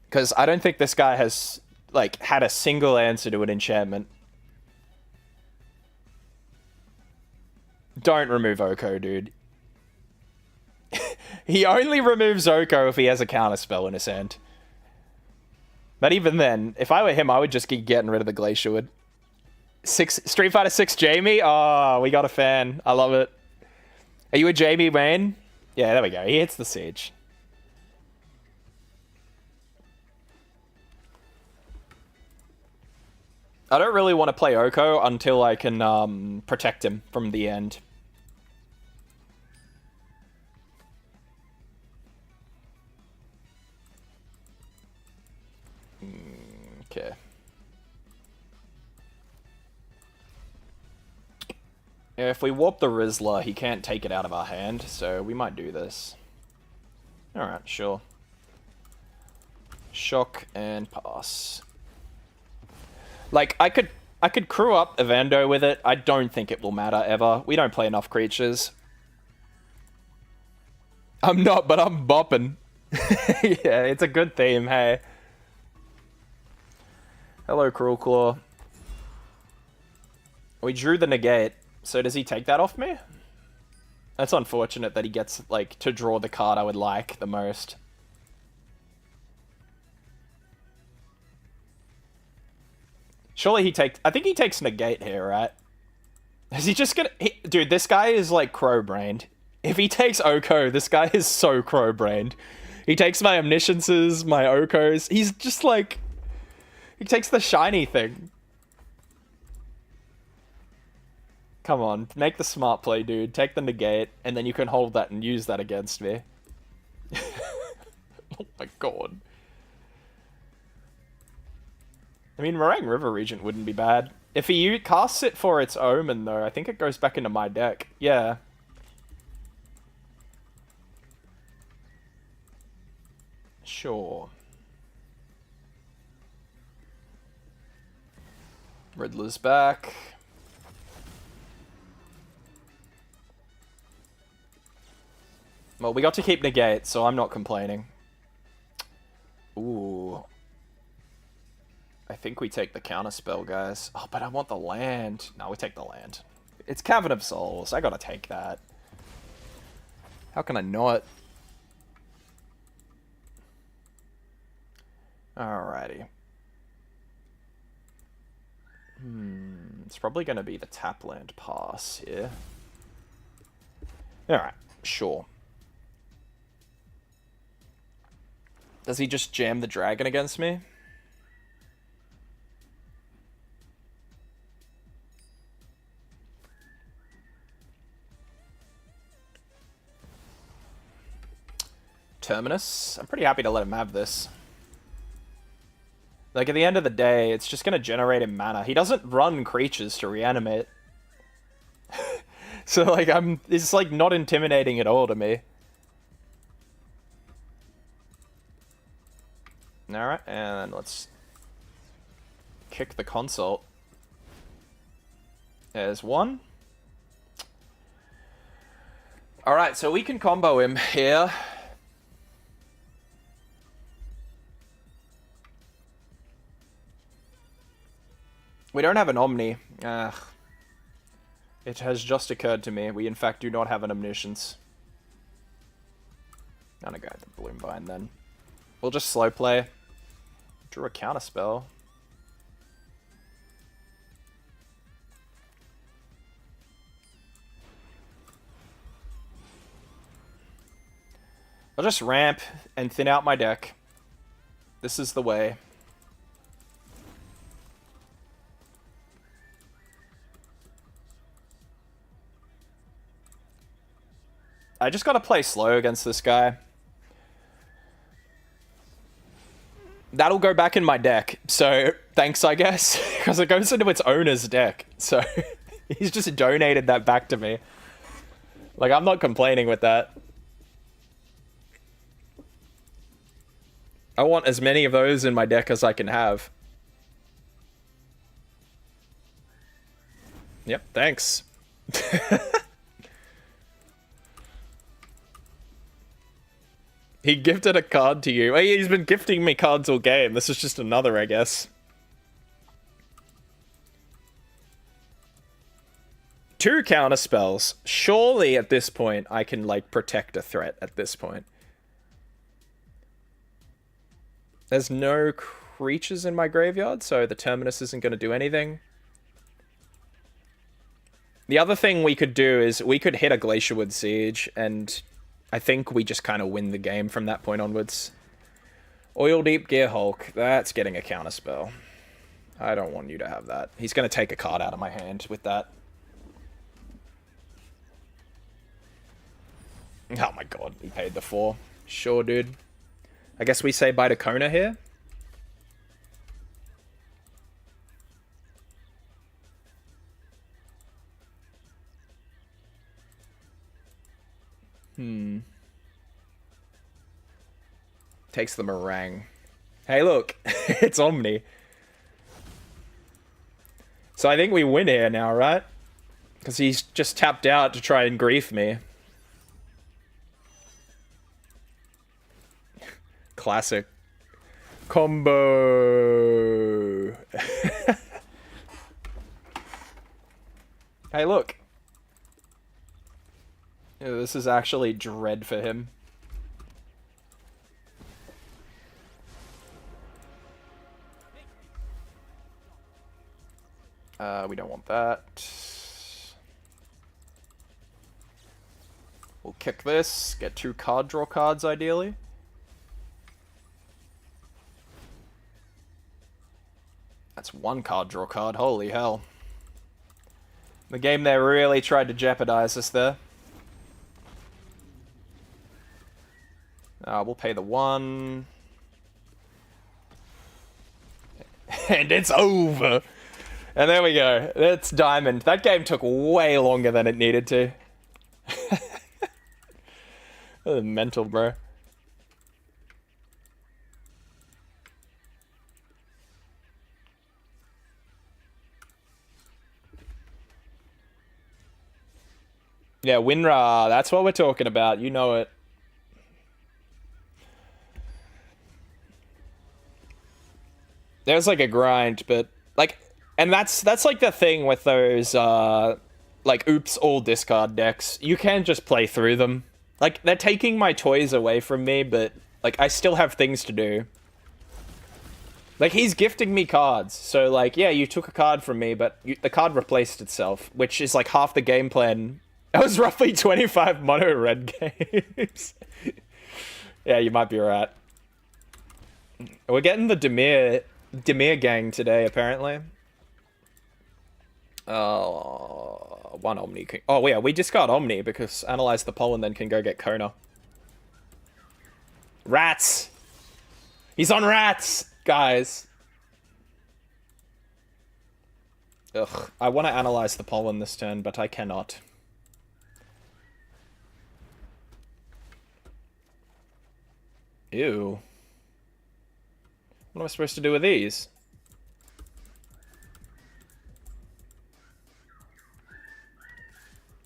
Because I don't think this guy has, like, had a single answer to an enchantment. Don't remove Oko, dude. He only removes Oko if he has a counterspell in his hand. But even then, if I were him, I would just keep getting rid of the Glacierwood. Street Fighter 6 Jamie? Oh, we got a fan. I love it. Are you a Jamie main? Yeah, there we go. He hits the Siege. I don't really want to play Oko until I can protect him from the end. Okay. If we warp the Rizzler, he can't take it out of our hand, so we might do this. Alright, sure. Shock and pass. Like, I could crew up Evando with it. I don't think it will matter ever. We don't play enough creatures. I'm not, but I'm bopping. Yeah, it's a good theme, hey. Hello, Cruel Claw. We drew the negate. So does he take that off me? That's unfortunate that he gets, like, to draw the card I would like the most. Surely he takes... I think he takes negate here, right? Is he just gonna... Dude, this guy is, like, crow-brained. If he takes Oko, this guy is so crow-brained. He takes my Omnisciences, my Okos. He's just, like... He takes the shiny thing. Come on, make the smart play, dude. Take the negate, and then you can hold that and use that against me. Oh my god. I mean, Meringue River Regent wouldn't be bad. If he casts it for its Omen, though, I think it goes back into my deck. Yeah. Sure. Riddler's back. Well, we got to keep negate, so I'm not complaining. Ooh. I think we take the counterspell, guys. Oh, but I want the land. No, we take the land. It's Cavern of Souls. I gotta take that. How can I not? Alrighty. It's probably gonna be the Tapland pass here. Alright, sure. Does he just jam the dragon against me? Terminus. I'm pretty happy to let him have this. Like, at the end of the day, it's just going to generate him mana. He doesn't run creatures to reanimate. So, like, it's, like, not intimidating at all to me. Alright, and let's kick the consult. There's one. Alright, so we can combo him here. We don't have an Omni. It has just occurred to me. We, in fact, do not have an Omniscience. I'm gonna go with the Bloomvine, then. We'll just slow play. Drew a counterspell. I'll just ramp and thin out my deck. This is the way. I just gotta play slow against this guy. That'll go back in my deck, so thanks, I guess, because it goes into its owner's deck. So he's just donated that back to me. Like, I'm not complaining with that. I want as many of those in my deck as I can have. Yep, thanks. He gifted a card to you. He's been gifting me cards all game. This is just another, I guess. 2 counter spells. Surely at this point I can, like, protect a threat at this point. There's no creatures in my graveyard, so the Terminus isn't going to do anything. The other thing we could do is we could hit a Glacierwood Siege, and I think we just kind of win the game from that point onwards. Oil Deep Gear Hulk. That's getting a counterspell. I don't want you to have that. He's going to take a card out of my hand with that. Oh my god, he paid the 4. Sure, dude. I guess we say bye to Kona here. Takes the meringue. Hey, look. It's Omni. So I think we win here now, right? Because he's just tapped out to try and grief me. Classic. Combo. Hey, look. Ew, this is actually dread for him. We don't want that. We'll kick this. Get 2 card draw cards, ideally. That's 1 card draw card. Holy hell. The game there really tried to jeopardize us there. We'll pay the 1. And it's over. And there we go. That's Diamond. That game took way longer than it needed to. Mental, bro. Yeah, WinRAR. That's what we're talking about. You know it. There's like a grind, but like, and that's like the thing with those like oops all discard decks. You can just play through them. Like they're taking my toys away from me, but like I still have things to do. Like he's gifting me cards, so like yeah, you took a card from me, but the card replaced itself, which is like half the game plan. That was roughly 25 mono red games. Yeah, you might be right. We're getting the Demir gang today, apparently. One Omni. Oh, yeah, we discard Omni because analyze the pollen, then can go get Kona. Rats! He's on rats, guys. Ugh, I want to analyze the pollen this turn, but I cannot. Ew. What am I supposed to do with these?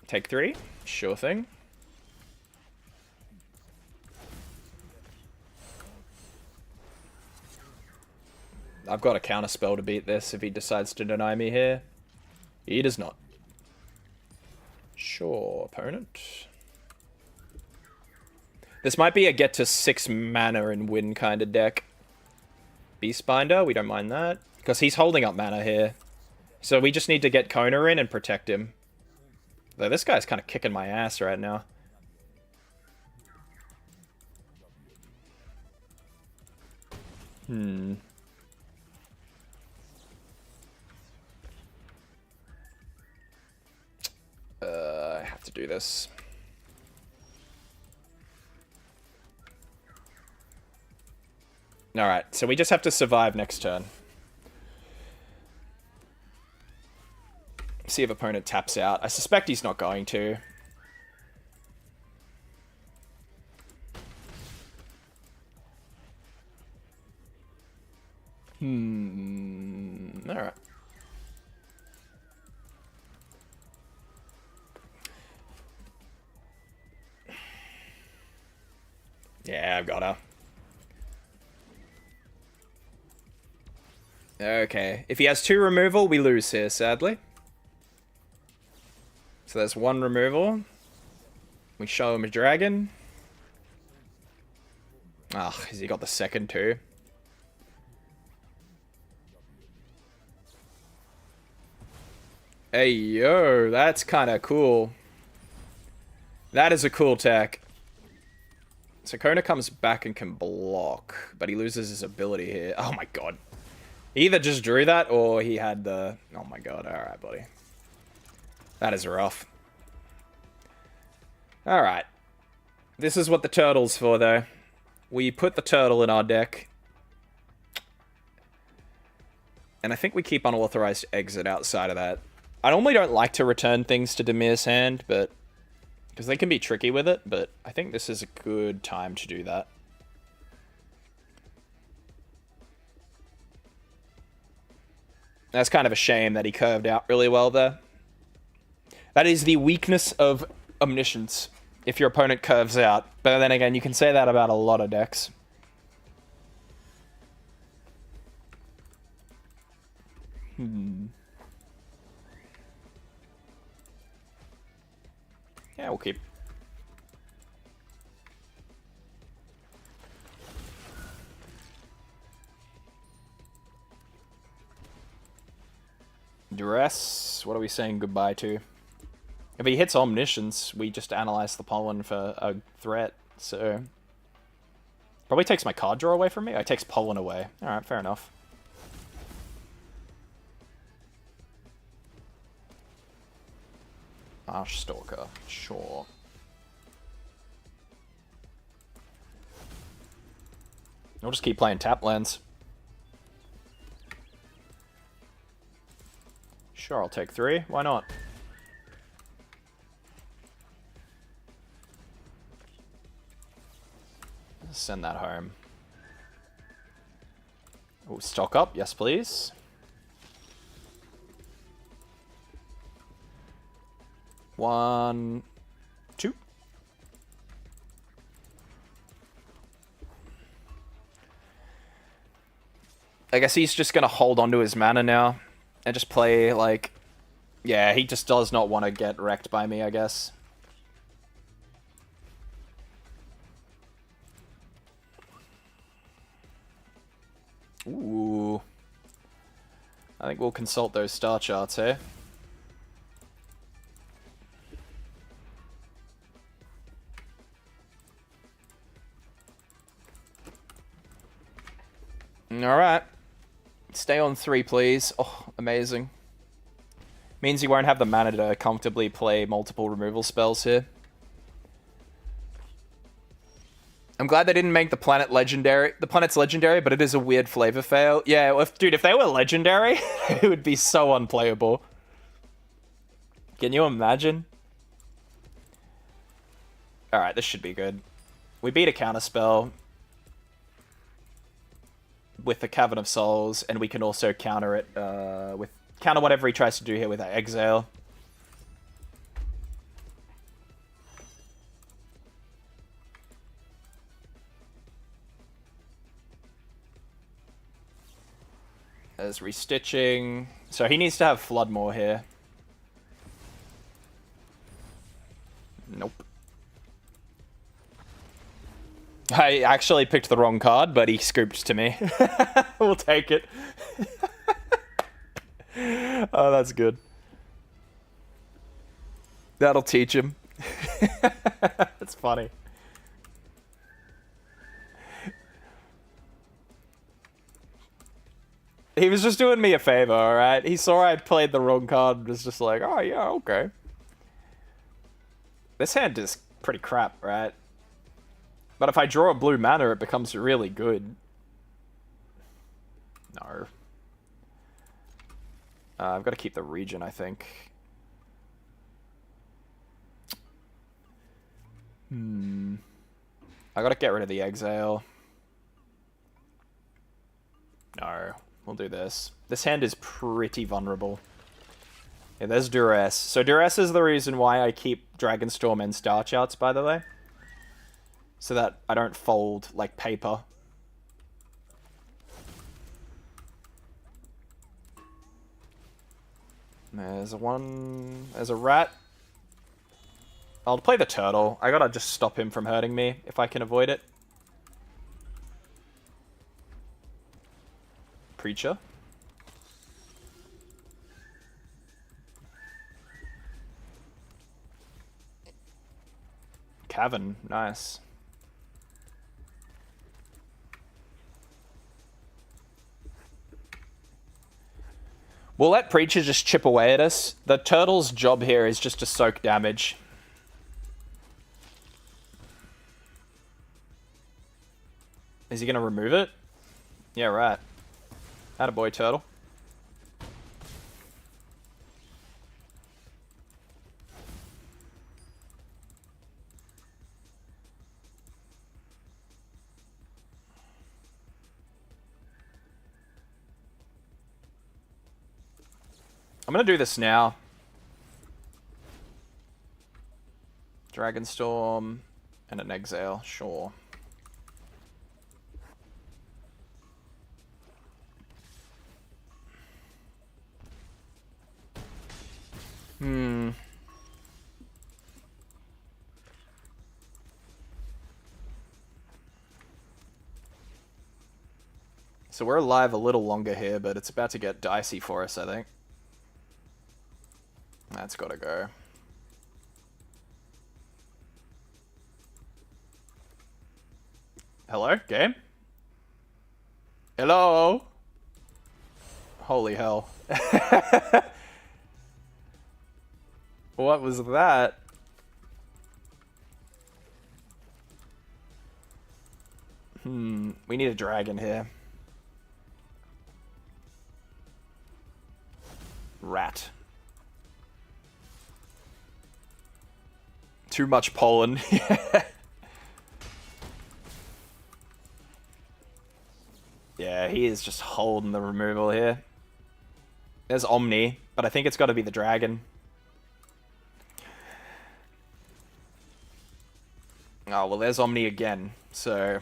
Take 3? Sure thing. I've got a counter spell to beat this if he decides to deny me here. He does not. Sure, opponent. This might be a get to 6 mana and win kind of deck. Beastbinder, we don't mind that. Because he's holding up mana here. So we just need to get Kona in and protect him. Though this guy's kind of kicking my ass right now. I have to do this. Alright, so we just have to survive next turn. See if opponent taps out. I suspect he's not going to. Alright. Yeah, I've got her. Okay. If he has 2 removal, we lose here, sadly. So there's 1 removal. We show him a dragon. Ah, has he got the second too? Hey, yo, that's kind of cool. That is a cool tech. So Kona comes back and can block, but he loses his ability here. Oh my god. He either just drew that or he had the... Oh my god, alright, buddy. That is rough. Alright. This is what the turtle's for, though. We put the turtle in our deck. And I think we keep unauthorized exit outside of that. I normally don't like to return things to Demir's hand, but... because they can be tricky with it, but I think this is a good time to do that. That's kind of a shame that he curved out really well there. That is the weakness of Omniscience, if your opponent curves out. But then again, you can say that about a lot of decks. Yeah, we'll keep. Duress, what are we saying goodbye to? If he hits Omniscience, we just analyze the pollen for a threat, so... Probably takes my card draw away from me? It takes pollen away. Alright, fair enough. Archstalker, sure. We'll just keep playing tap lands. Sure, I'll take 3. Why not? Send that home. Oh, stock up. Yes, please. One, 2. I guess he's just going to hold on to his mana now and just play, like... Yeah, he just does not want to get wrecked by me, I guess. Ooh. I think we'll consult those star charts here. Alright. Stay on 3, please. Oh, amazing. Means you won't have the mana to comfortably play multiple removal spells here. I'm glad they didn't make the planet legendary. The planet's legendary, but it is a weird flavor fail. Yeah, dude, if they were legendary, it would be so unplayable. Can you imagine? Alright, this should be good. We beat a counterspell with the Cavern of Souls, and we can also counter it with... Counter whatever he tries to do here with that Exile. There's restitching. So he needs to have Flood more here. Nope. I actually picked the wrong card, but he scooped to me. We'll take it. Oh, that's good. That'll teach him. That's funny. He was just doing me a favor, alright? He saw I played the wrong card and was just like, oh yeah, okay. This hand is pretty crap, right? But if I draw a blue mana, it becomes really good. No. I've got to keep the region, I think. I got to get rid of the Exile. No. We'll do this. This hand is pretty vulnerable. Yeah, there's Duress. So Duress is the reason why I keep Dragonstorm and Star Charts, by the way. So that I don't fold like paper. There's a rat. I'll play the turtle. I gotta just stop him from hurting me if I can avoid it. Preacher. Cavern, nice. We'll let Preacher just chip away at us. The turtle's job here is just to soak damage. Is he gonna remove it? Yeah, right. Attaboy, turtle. I'm gonna do this now. Dragonstorm and an Exile, sure. So we're alive a little longer here, but it's about to get dicey for us, I think. That's gotta go. Hello, game? Hello? Holy hell. What was that? We need a dragon here. Rat. Too much pollen. Yeah, he is just holding the removal here. There's Omni, but I think it's got to be the dragon. Oh, well, there's Omni again, so...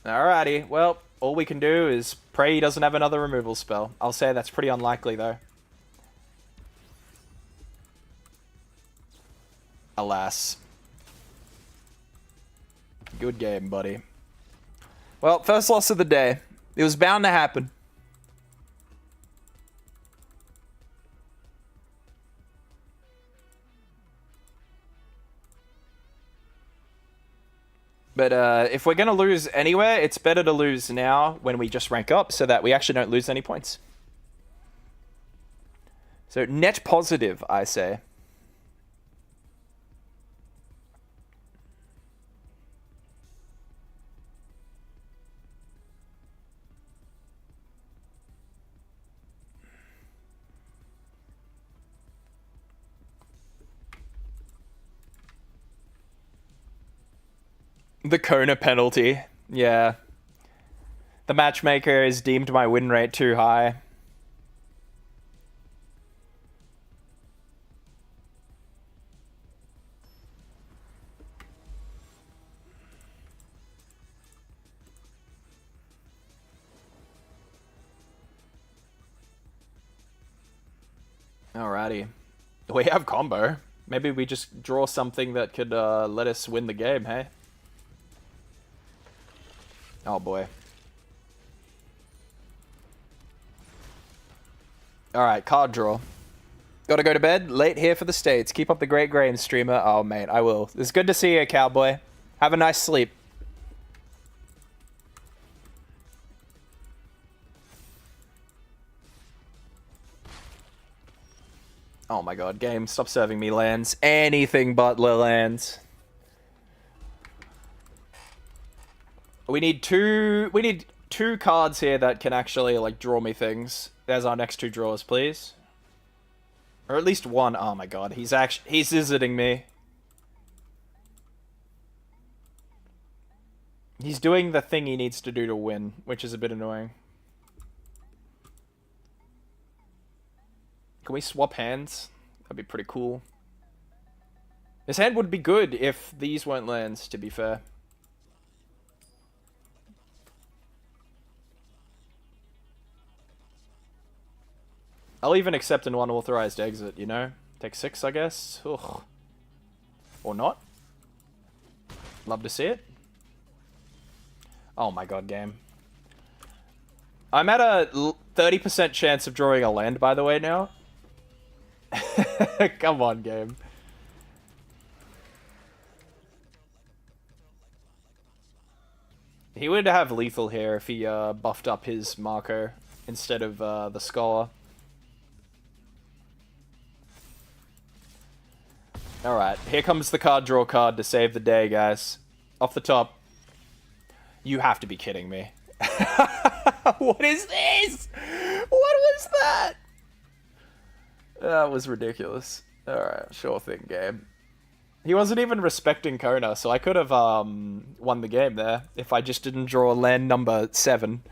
Alrighty, well, all we can do is pray he doesn't have another removal spell. I'll say that's pretty unlikely, though. Alas. Good game, buddy. Well, first loss of the day. It was bound to happen. But if we're going to lose anywhere, it's better to lose now when we just rank up so that we actually don't lose any points. So net positive, I say. The Kona penalty. Yeah. The matchmaker has deemed my win rate too high. Alrighty. We have combo. Maybe we just draw something that could let us win the game, hey? Oh boy. Alright, card draw. Gotta go to bed. Late here for the States. Keep up the great game, streamer. Oh, mate, I will. It's good to see you, cowboy. Have a nice sleep. Oh my god, game, stop serving me lands. Anything but lands. We need two cards here that can actually, like, draw me things. There's our next two draws, please. Or at least one. Oh my god, he's visiting me. He's doing the thing he needs to do to win, which is a bit annoying. Can we swap hands? That'd be pretty cool. This hand would be good if these weren't lands, to be fair. I'll even accept an unauthorized exit, you know? Take 6, I guess. Ugh. Or not. Love to see it. Oh my god, game. I'm at a 30% chance of drawing a land, by the way, now. Come on, game. He would have lethal here if he buffed up his Marco instead of the Scholar. Alright, here comes the card draw card to save the day, guys. Off the top. You have to be kidding me. What is this? What was that? That was ridiculous. Alright, sure thing, game. He wasn't even respecting Kona, so I could have won the game there if I just didn't draw land number 7.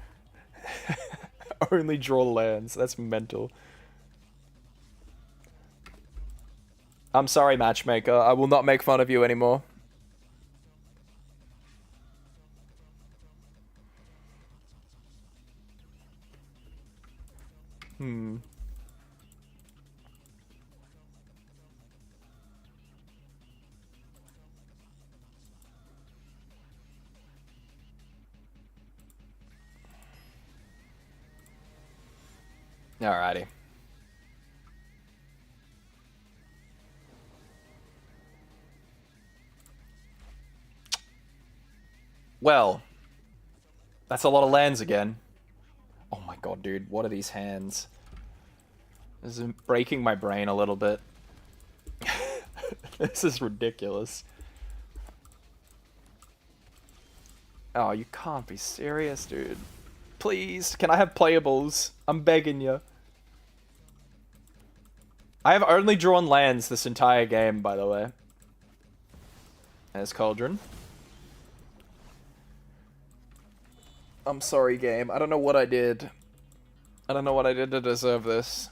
Only draw lands. That's mental. I'm sorry, matchmaker. I will not make fun of you anymore. Alrighty. Well, that's a lot of lands again. Oh my god, dude, what are these hands? This is breaking my brain a little bit. This is ridiculous. Oh, you can't be serious, dude. Please, can I have playables? I'm begging you. I have only drawn lands this entire game, by the way. There's Cauldron. I'm sorry, game. I don't know what I did. I don't know what I did to deserve this.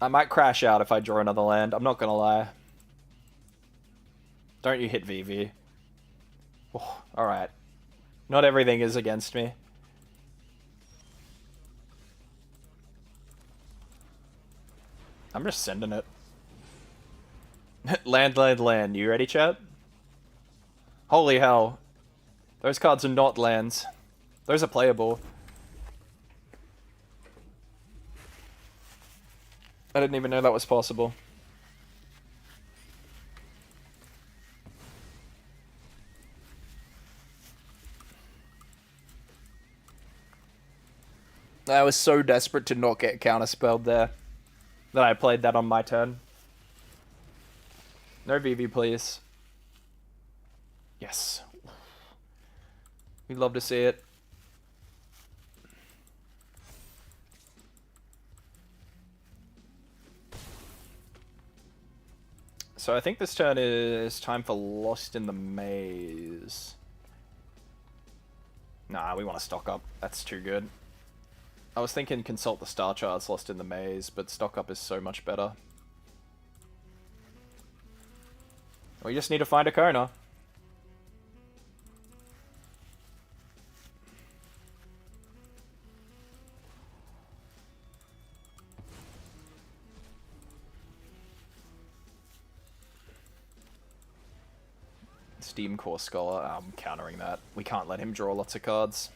I might crash out if I draw another land. I'm not gonna lie. Don't you hit VV. Oh, alright. Not everything is against me. I'm just sending it. Land, land, land. You ready, chat? Holy hell. Those cards are not lands. Those are playable. I didn't even know that was possible. I was so desperate to not get counterspelled there that I played that on my turn. No VV, please. Yes. We'd love to see it. So I think this turn is time for Lost in the Maze. Nah, we want to stock up. That's too good. I was thinking consult the star charts, Lost in the Maze, but stock up is so much better. We just need to find a Kona. Steam Core Scholar, I'm countering that. We can't let him draw lots of cards.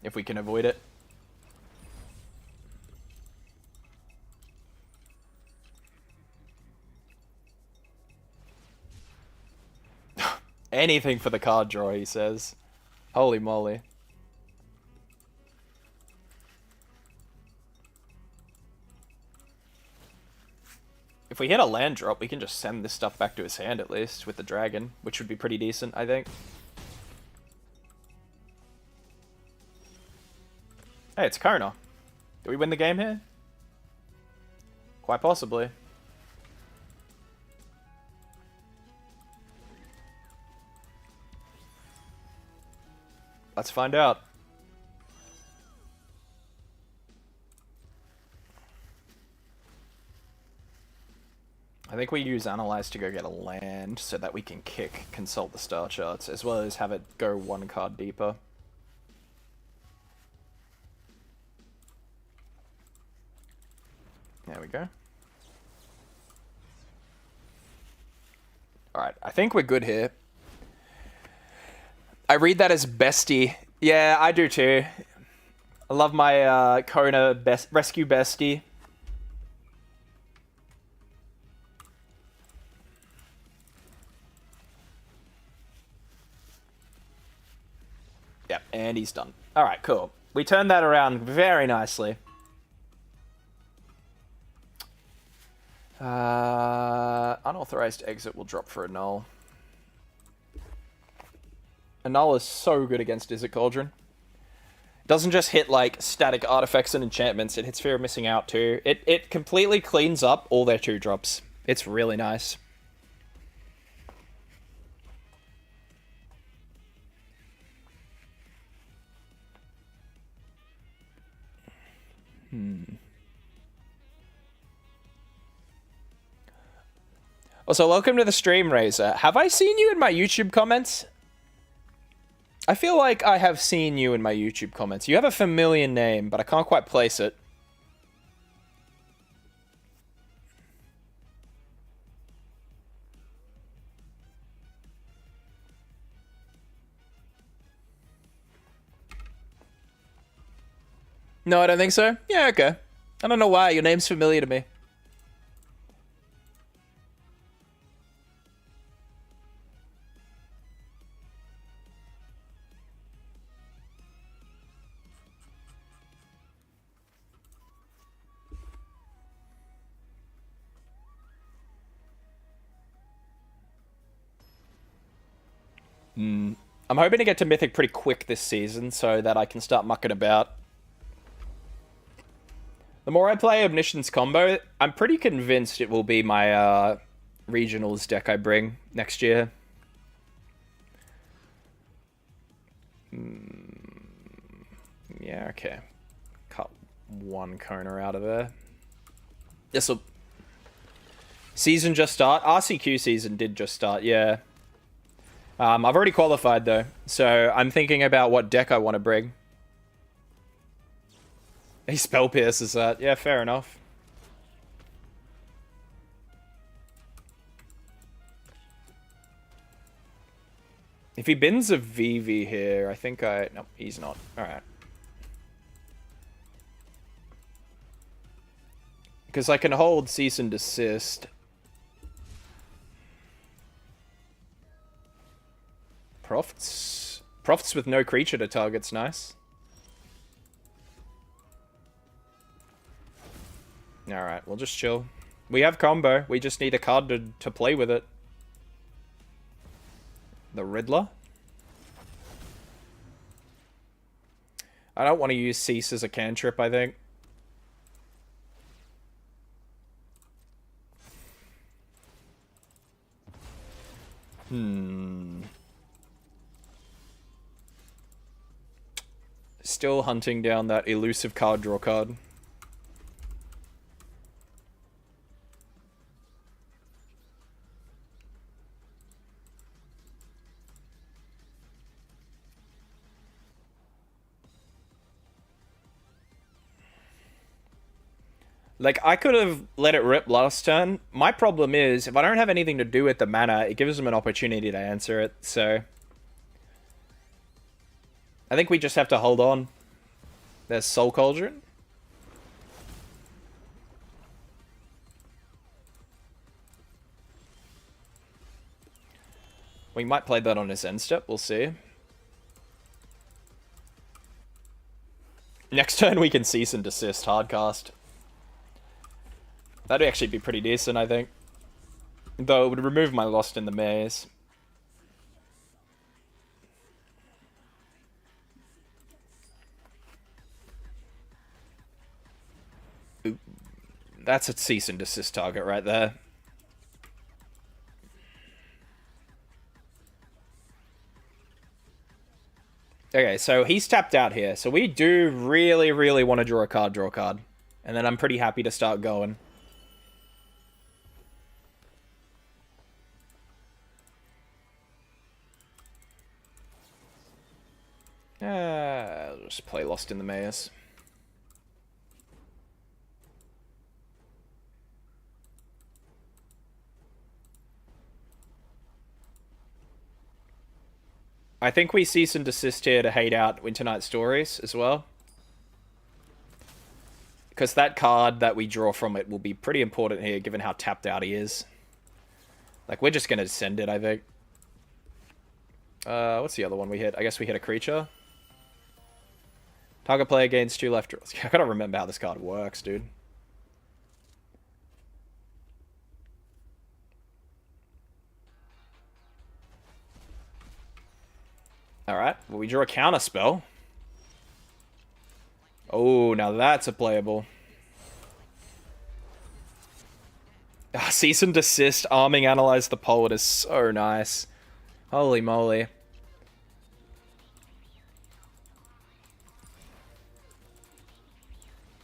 If we can avoid it. Anything for the card draw, he says. Holy moly. If we hit a land drop, we can just send this stuff back to his hand at least, with the dragon, which would be pretty decent, I think. Hey, it's Kona. Do we win the game here? Quite possibly. Let's find out. I think we use Analyze to go get a land so that we can kick Consult the Star Charts, as well as have it go one card deeper. There we go. Alright, I think we're good here. I read that as bestie. Yeah, I do too. I love my Kona rescue bestie. Yep, and he's done. Alright, cool. We turned that around very nicely. Unauthorized exit will drop for a null. A null is so good against Izzet Cauldron. Doesn't just hit like static artifacts and enchantments, it hits Fear of Missing Out too. It completely cleans up all their 2-drops. It's really nice. Also, welcome to the stream, Razor. Have I seen you in my YouTube comments? I feel like I have seen you in my YouTube comments. You have a familiar name, but I can't quite place it. No, I don't think so. Yeah, okay. I don't know why. Your name's familiar to me. I'm hoping to get to Mythic pretty quick this season so that I can start mucking about. The more I play Omniscience Combo, I'm pretty convinced it will be my regionals deck I bring next year. Yeah, okay. one Kona out of there. This'll... Season just start? RCQ season did just start, yeah. I've already qualified, though. So I'm thinking about what deck I want to bring. He spell pierces that. Yeah, fair enough. If he bins a VV here, I think I... No, he's not. Alright. Because I can hold cease and desist. Profits? Profits with no creature to target's nice. Alright, we'll just chill. We have combo. We just need a card to play with it. The Riddler. I don't want to use Cease as a cantrip, I think. Still hunting down that elusive card draw card. Like, I could have let it rip last turn. My problem is, if I don't have anything to do with the mana, it gives them an opportunity to answer it, so... I think we just have to hold on. There's Soul Cauldron. We might play that on his end step, we'll see. Next turn we can cease and desist, hardcast. That'd actually be pretty decent, I think. Though it would remove my Lost in the Maze. Ooh, that's a cease and desist target right there. Okay, so he's tapped out here. So we do really, really want to draw a card. And then I'm pretty happy to start going. I'll just play Lost in the Maze. I think we cease and desist here to hate out Winter Night Stories as well. Because that card that we draw from it will be pretty important here, given how tapped out he is. Like, we're just going to send it, I think. What's the other one we hit? I guess we hit a creature. Target player gains 2 left draws. I gotta remember how this card works, dude. Alright, well, we draw a counter spell. Oh, now that's a playable. Cease and desist, arming Analyze the Poet is so nice. Holy moly.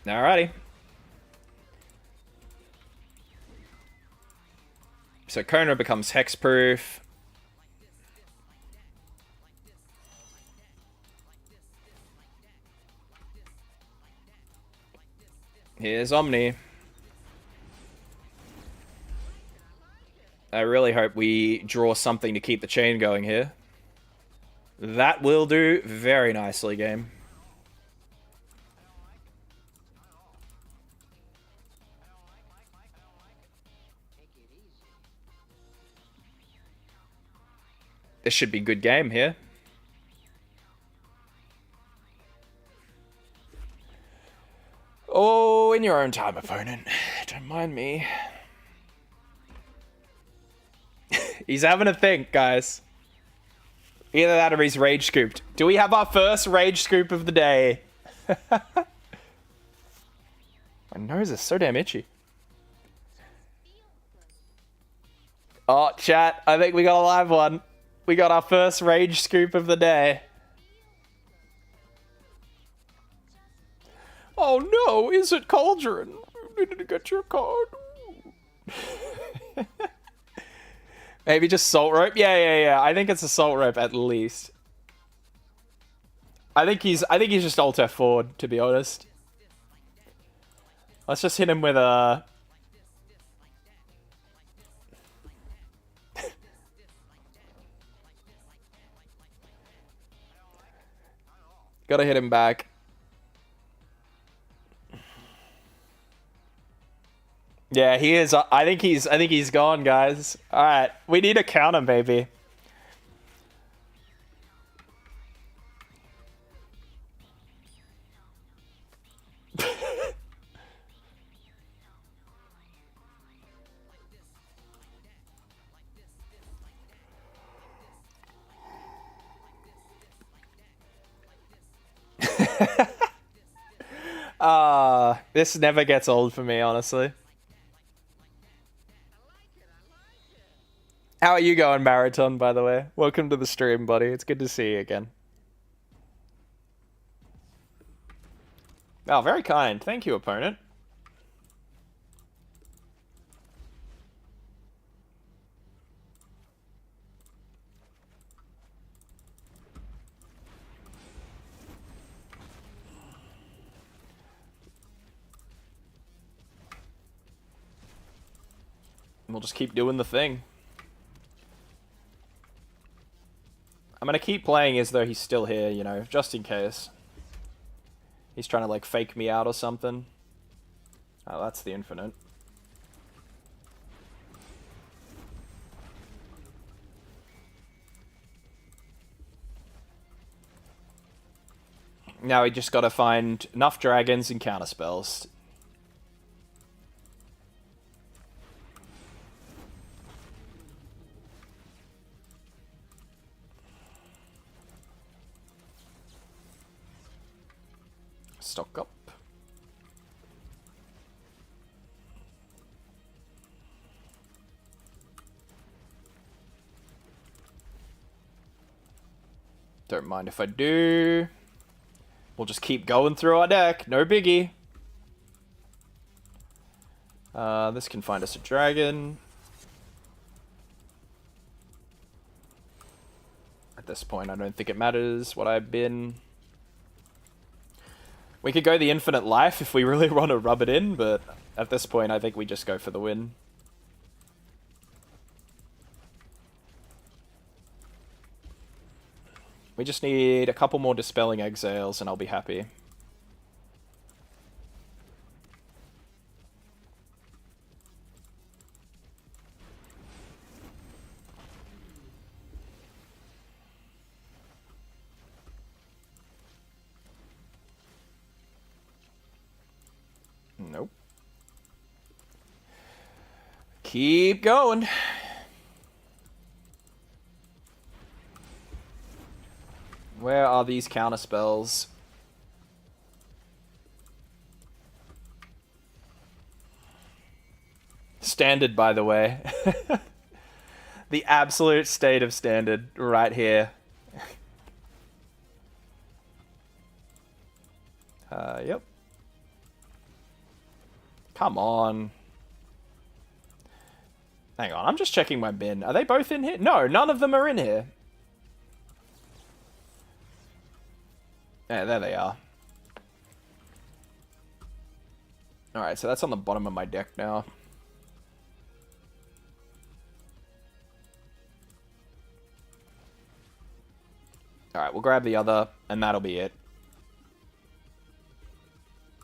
Alrighty. So Kona becomes hexproof. Here's Omni. I really hope we draw something to keep the chain going here. That will do very nicely, game. This should be a good game here. Oh, in your own time, opponent. Don't mind me. He's having a think, guys. Either that or he's rage scooped. Do we have our first rage scoop of the day? My nose is so damn itchy. Oh, chat. I think we got a live one. We got our first rage scoop of the day. Oh, Oh no, is it Cauldron? You need to get your card. Maybe just Salt Rope? Yeah. I think it's a Salt Rope at least. I think he's just Alt F4, to be honest. Let's just hit him with a... Gotta hit him back. Yeah, he is. I think he's gone, guys. All right, we need a counter, maybe. This never gets old for me, honestly. How are you going, Marathon, by the way? Welcome to the stream, buddy. It's good to see you again. Oh, very kind. Thank you, opponent. We'll just keep doing the thing. I'm gonna keep playing as though he's still here, you know, just in case. He's trying to, like, fake me out or something. Oh, that's the infinite. Now we just gotta find enough dragons and counter spells. Stock up. Don't mind if I do. We'll just keep going through our deck. No biggie. This can find us a dragon. At this point, I don't think it matters what I've been. We could go the infinite life if we really want to rub it in, but at this point, I think we just go for the win. We just need a couple more Dispelling Exhales and I'll be happy. Nope. Keep going. Where are these counter spells? Standard, by the way. The absolute state of standard right here. Yep. Come on. Hang on, I'm just checking my bin. Are they both in here? No, none of them are in here. Yeah, there they are. Alright, so that's on the bottom of my deck now. Alright, we'll grab the other, and that'll be it.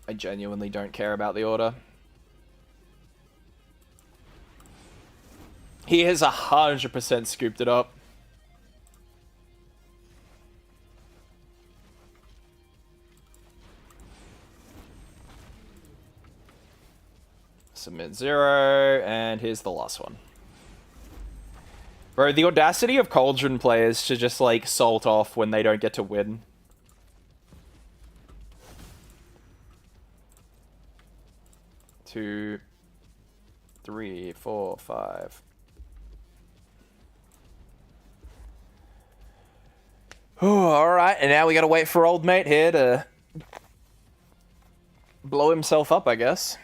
I genuinely don't care about the order. He has 100% scooped it up. Submit 0, and here's the last one. Bro, the audacity of Cauldron players to just, like, salt off when they don't get to win. Two, 3, 4, 5. Alright, and now we gotta wait for old mate here to blow himself up, I guess.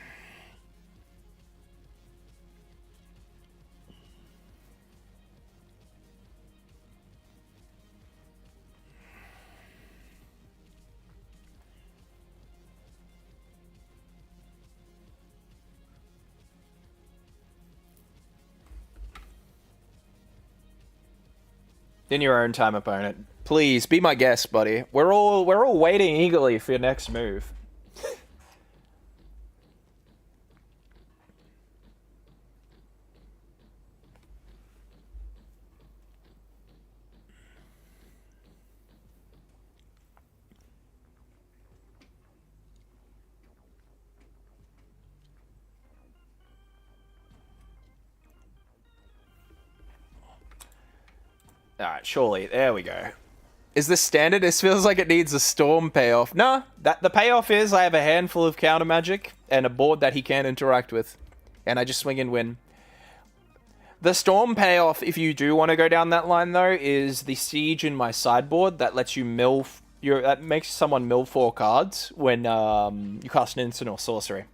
In your own time, opponent. Please be my guest, buddy. We're all waiting eagerly for your next move. Alright, surely. There we go. Is this standard? This feels like it needs a storm payoff. Nah, the payoff is I have a handful of counter magic and a board that he can't interact with. And I just swing and win. The storm payoff, if you do want to go down that line though, is the siege in my sideboard that lets you mill... that makes someone mill 4 cards when you cast an instant or sorcery.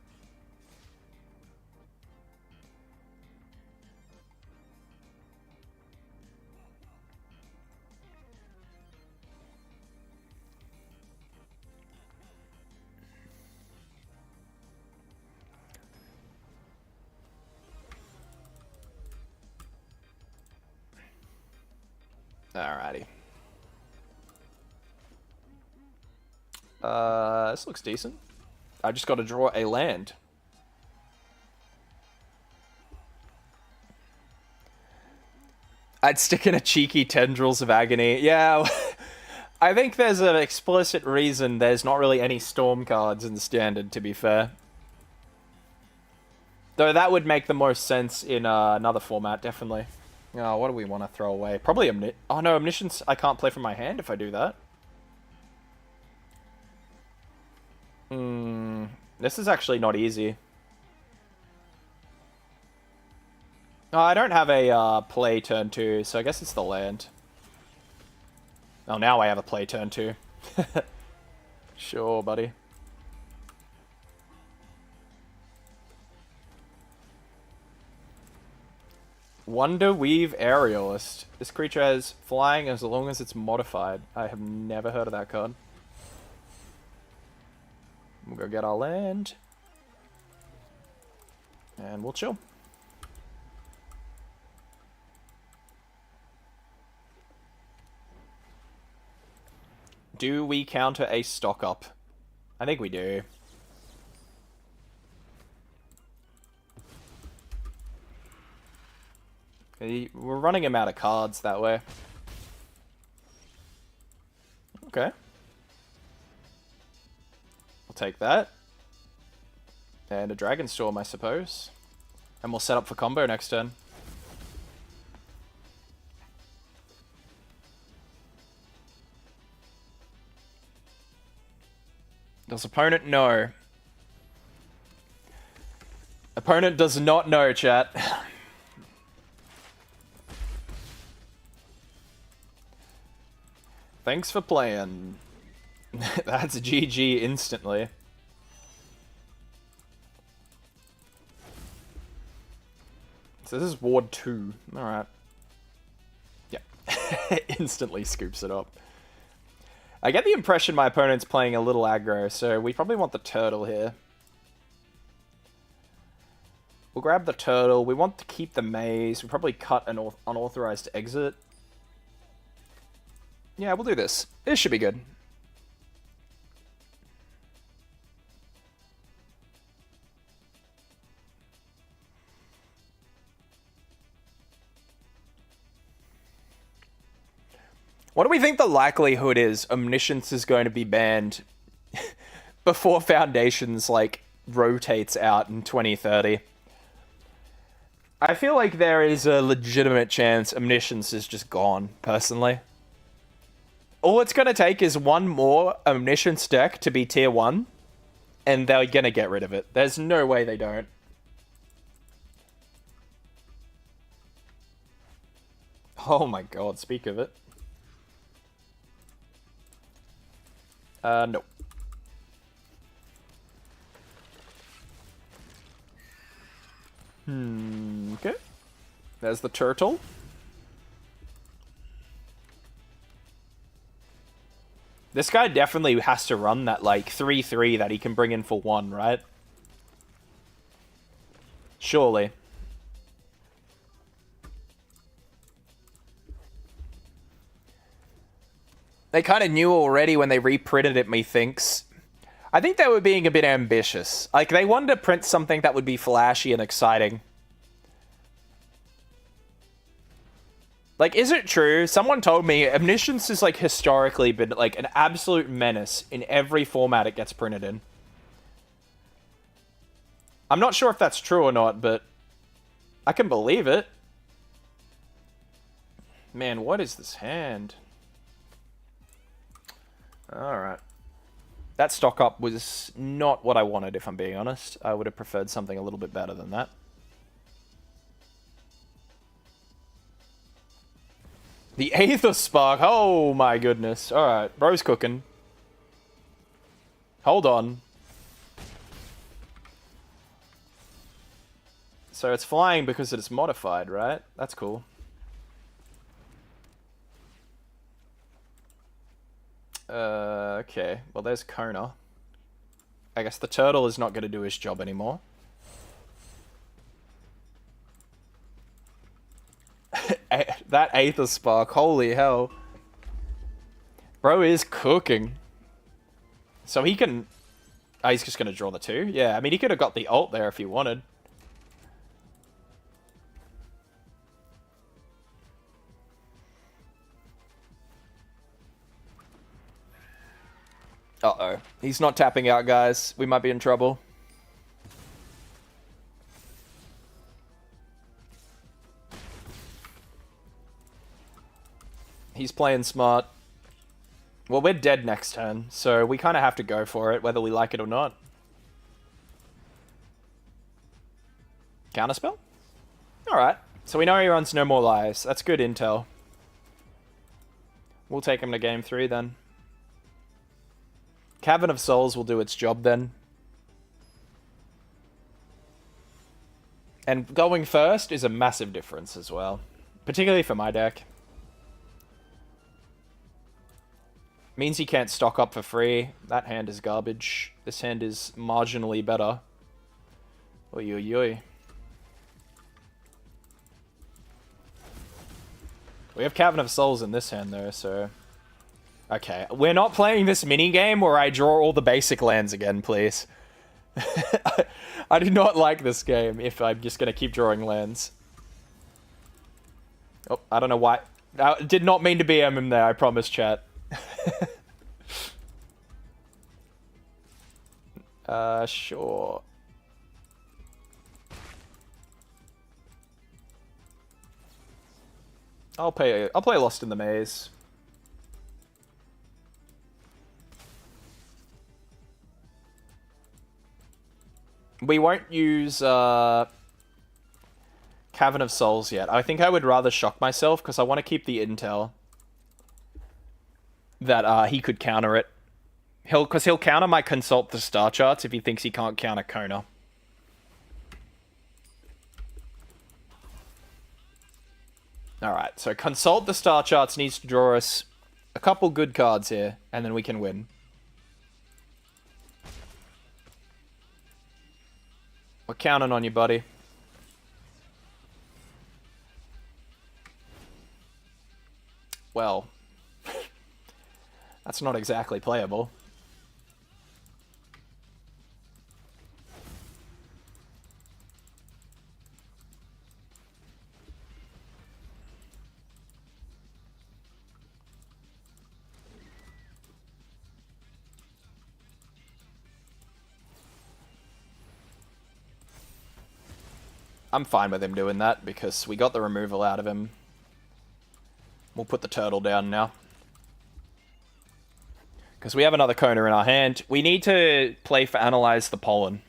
Alrighty. This looks decent. I just got to draw a land. I'd stick in a cheeky Tendrils of Agony. Yeah, I think there's an explicit reason there's not really any Storm cards in the Standard, to be fair. Though that would make the most sense in another format, definitely. Oh, what do we want to throw away? Probably oh no, Omniscience I can't play from my hand if I do that. This is actually not easy. Oh, I don't have a play turn 2, so I guess it's the land. Oh, now I have a play turn 2. Sure, buddy. Wonderweave Aerialist. This creature has flying as long as it's modified. I have never heard of that card. We'll go get our land. And we'll chill. Do we counter a stock up? I think we do. We're running him out of cards that way. Okay. I'll take that. And a Dragon Storm, I suppose. And we'll set up for combo next turn. Does opponent know? Opponent does not know, chat. Thanks for playing. That's GG instantly. So this is Ward 2. Alright. Yeah. Instantly scoops it up. I get the impression my opponent's playing a little aggro, so we probably want the turtle here. We'll grab the turtle. We want to keep the maze. We probably cut an unauthorized exit. Yeah, we'll do this. This should be good. What do we think the likelihood is Omniscience is going to be banned before Foundations, like, rotates out in 2030? I feel like there is a legitimate chance Omniscience is just gone, personally. All it's going to take is one more Omniscience deck to be tier 1, and they're going to get rid of it. There's no way they don't. Oh my god, speak of it. Nope. Okay. There's the turtle. This guy definitely has to run that, like, 3/3 that he can bring in for 1, right? Surely. They kind of knew already when they reprinted it, methinks. I think they were being a bit ambitious. Like, they wanted to print something that would be flashy and exciting. Like, is it true? Someone told me Omniscience has, like, historically been, like, an absolute menace in every format it gets printed in. I'm not sure if that's true or not, but I can believe it. Man, what is this hand? Alright. That stock up was not what I wanted, if I'm being honest. I would have preferred something a little bit better than that. The Aether Spark. Oh my goodness. Alright, bro's cooking. Hold on. So it's flying because it's modified, right? That's cool. Okay. Well, there's Kona. I guess the turtle is not going to do his job anymore. That Aether Spark, holy hell. Bro is cooking. So he can... Oh, he's just going to draw the 2? Yeah, I mean, he could have got the ult there if he wanted. Uh-oh. He's not tapping out, guys. We might be in trouble. He's playing smart. Well, we're dead next turn, so we kind of have to go for it, whether we like it or not. Counterspell? Alright. So we know he runs no more lives. That's good intel. We'll take him to game 3 then. Cavern of Souls will do its job then. And going first is a massive difference as well. Particularly for my deck. Means he can't stock up for free. That hand is garbage. This hand is marginally better. Oy oy oy. We have Cavern of Souls in this hand though, so... Okay, we're not playing this minigame where I draw all the basic lands again, please. I do not like this game if I'm just going to keep drawing lands. Oh, I don't know why. I did not mean to BM him there, I promise, chat. Sure. I'll play Lost in the Maze. We won't use Cavern of Souls yet. I think I would rather shock myself because I want to keep the intel that he could counter it. Because he'll counter my Consult the Star Charts if he thinks he can't counter Kona. Alright, so Consult the Star Charts needs to draw us a couple good cards here, and then we can win. We're counting on you, buddy. Well, that's not exactly playable. I'm fine with him doing that because we got the removal out of him. We'll put the turtle down now. Because we have another Kona in our hand. We need to play for Analyze the Pollen.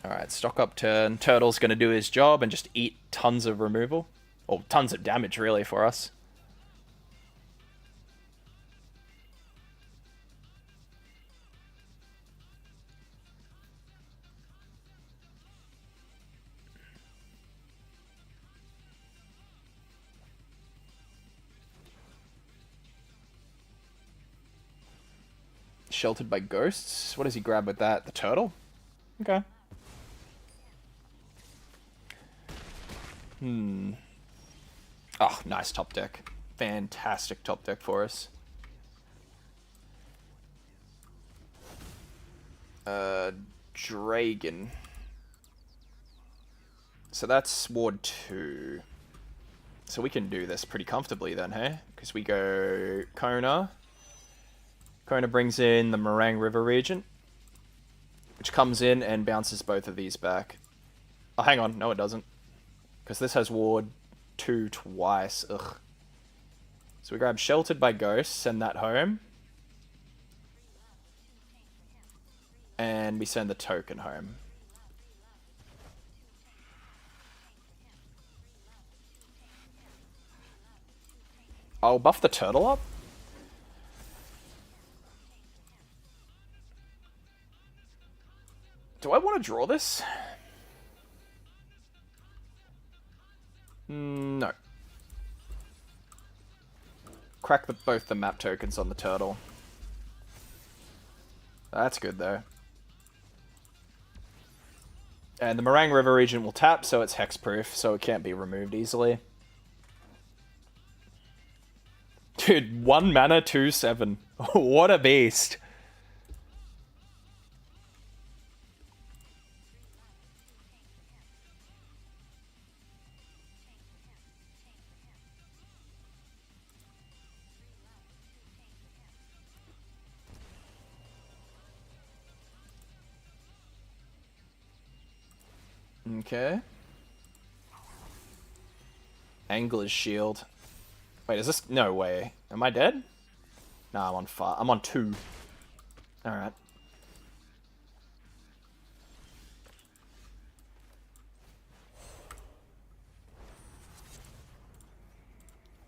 Alright, stock up turn. Turtle's going to do his job and just eat tons of removal. Or tons of damage, really, for us. sheltered by ghosts. What does he grab with that? The turtle? Okay. Oh, nice top deck. Fantastic top deck for us. Dragon. So that's Ward 2. So we can do this pretty comfortably then, hey? Because we go Kona. Kona brings in the Meringue River Regent, which comes in and bounces both of these back. Oh, hang on. No, it doesn't. Because this has Ward 2 twice. Ugh. So we grab Sheltered by Ghosts, send that home. And we send the token home. I'll buff the turtle up. Do I want to draw this? No. Crack both the map tokens on the turtle. That's good though. And the Meringue River Regent will tap, so it's hexproof, so it can't be removed easily. Dude, 1 mana, 2/7. What a beast. Okay. Angler's Shield. Wait, is this... No way. Am I dead? Nah, I'm on 5. I'm on 2. Alright.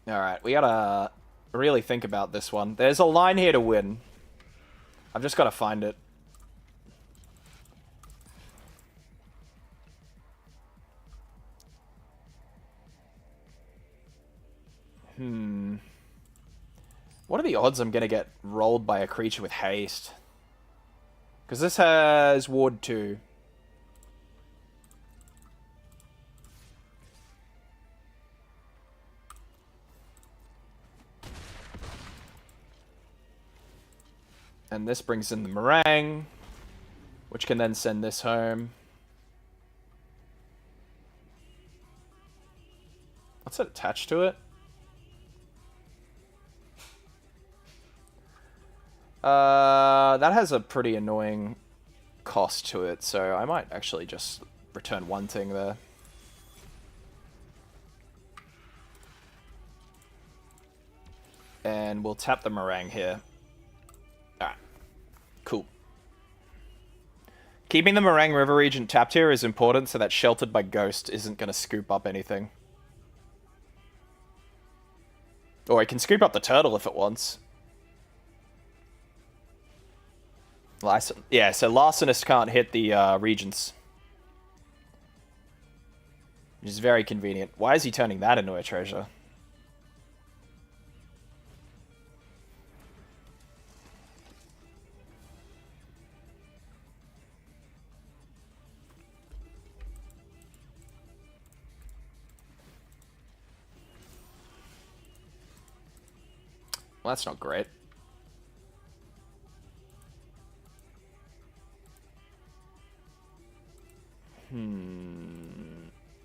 Alright, we gotta really think about this one. There's a line here to win. I've just gotta find it. What are the odds I'm gonna get rolled by a creature with haste? Because this has Ward 2. And this brings in the Meringue, which can then send this home. What's it attached to it? That has a pretty annoying cost to it, so I might actually just return one thing there. And we'll tap the Meringue here. Alright. Cool. Keeping the Meringue River Regent tapped here is important so that Sheltered by Ghost isn't going to scoop up anything. Or it can scoop up the turtle if it wants. Yeah, so Larcenist can't hit the Regents. Which is very convenient. Why is he turning that into a treasure? Well, that's not great.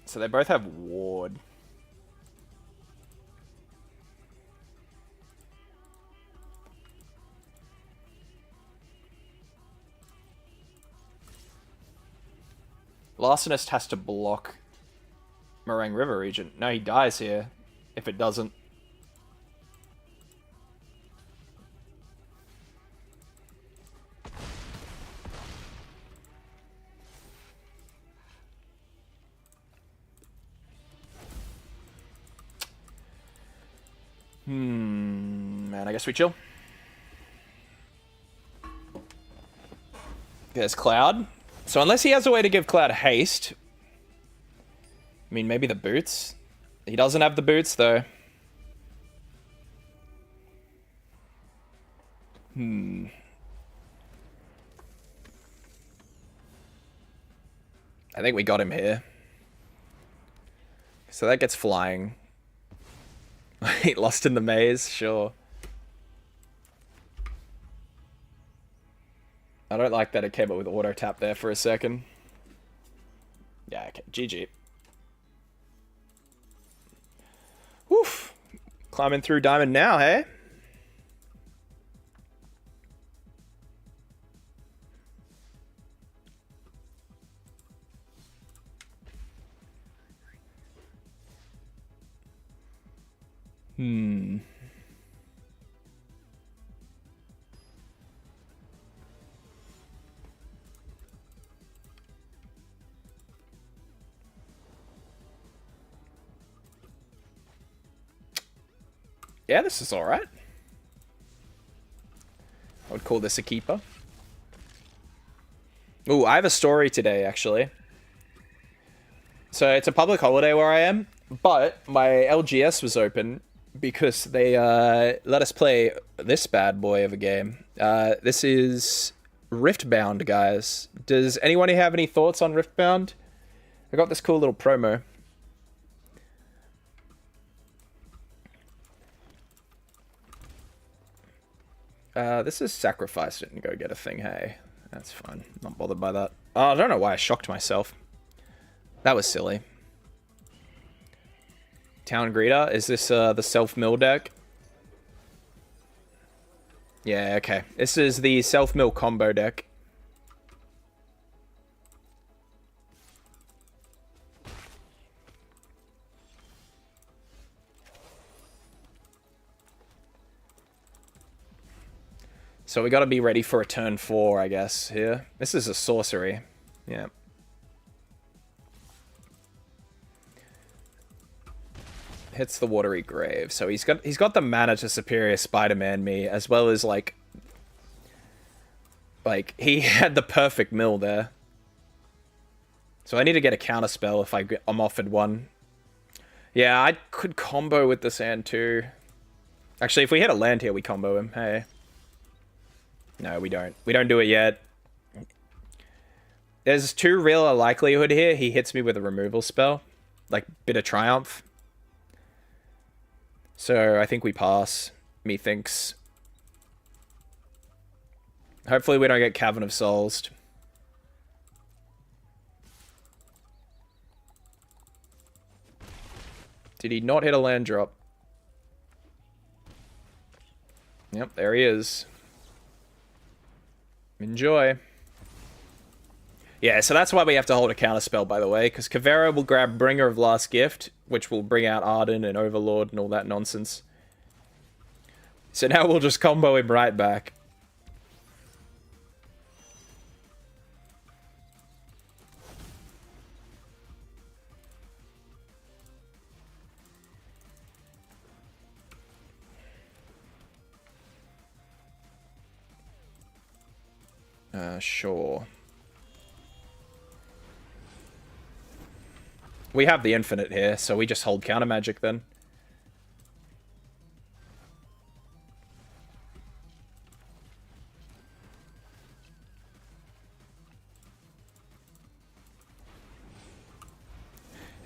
So they both have Ward. Larcenist has to block Meringue River Regent. No, he dies here if it doesn't. Man, I guess we chill. There's Cloud. So unless he has a way to give Cloud haste... I mean, maybe the boots? He doesn't have the boots, though. I think we got him here. So that gets flying. He lost in the maze, sure. I don't like that it came up with auto tap there for a second. Yeah, okay. GG. Woof. Climbing through diamond now, hey? Yeah, this is alright. I would call this a keeper. Ooh, I have a story today, actually. So it's a public holiday where I am, but my LGS was open because they let us play this bad boy of a game. This is Riftbound, guys. Does anyone have any thoughts on Riftbound? I got this cool little promo. This is sacrifice it and go get a thing, hey. That's fine. Not bothered by that. Oh, I don't know why I shocked myself. That was silly. Town Greeter, is this the self-mill deck? Yeah, okay. This is the self-mill combo deck. So we got to be ready for a turn 4, I guess, here. This is a sorcery. Yeah. Hits the Watery Grave. So he's got the mana to Superior Spider-Man me, as well as, like, he had the perfect mill there. So I need to get a counter spell if I'm offered one. Yeah, I could combo with this hand too. Actually, if we hit a land here, we combo him. Hey. No, we don't. We don't do it yet. There's too real a likelihood here he hits me with a removal spell. Like, Bitter Triumph. So, I think we pass. Methinks. Hopefully we don't get Cavern of Souls. Did he not hit a land drop? Yep, there he is. Enjoy. Yeah, so that's why we have to hold a counterspell, by the way, because Kavera will grab Bringer of Last Gift, which will bring out Arden and Overlord and all that nonsense. So now we'll just combo him right back. Sure. We have the infinite here, so we just hold counter magic then.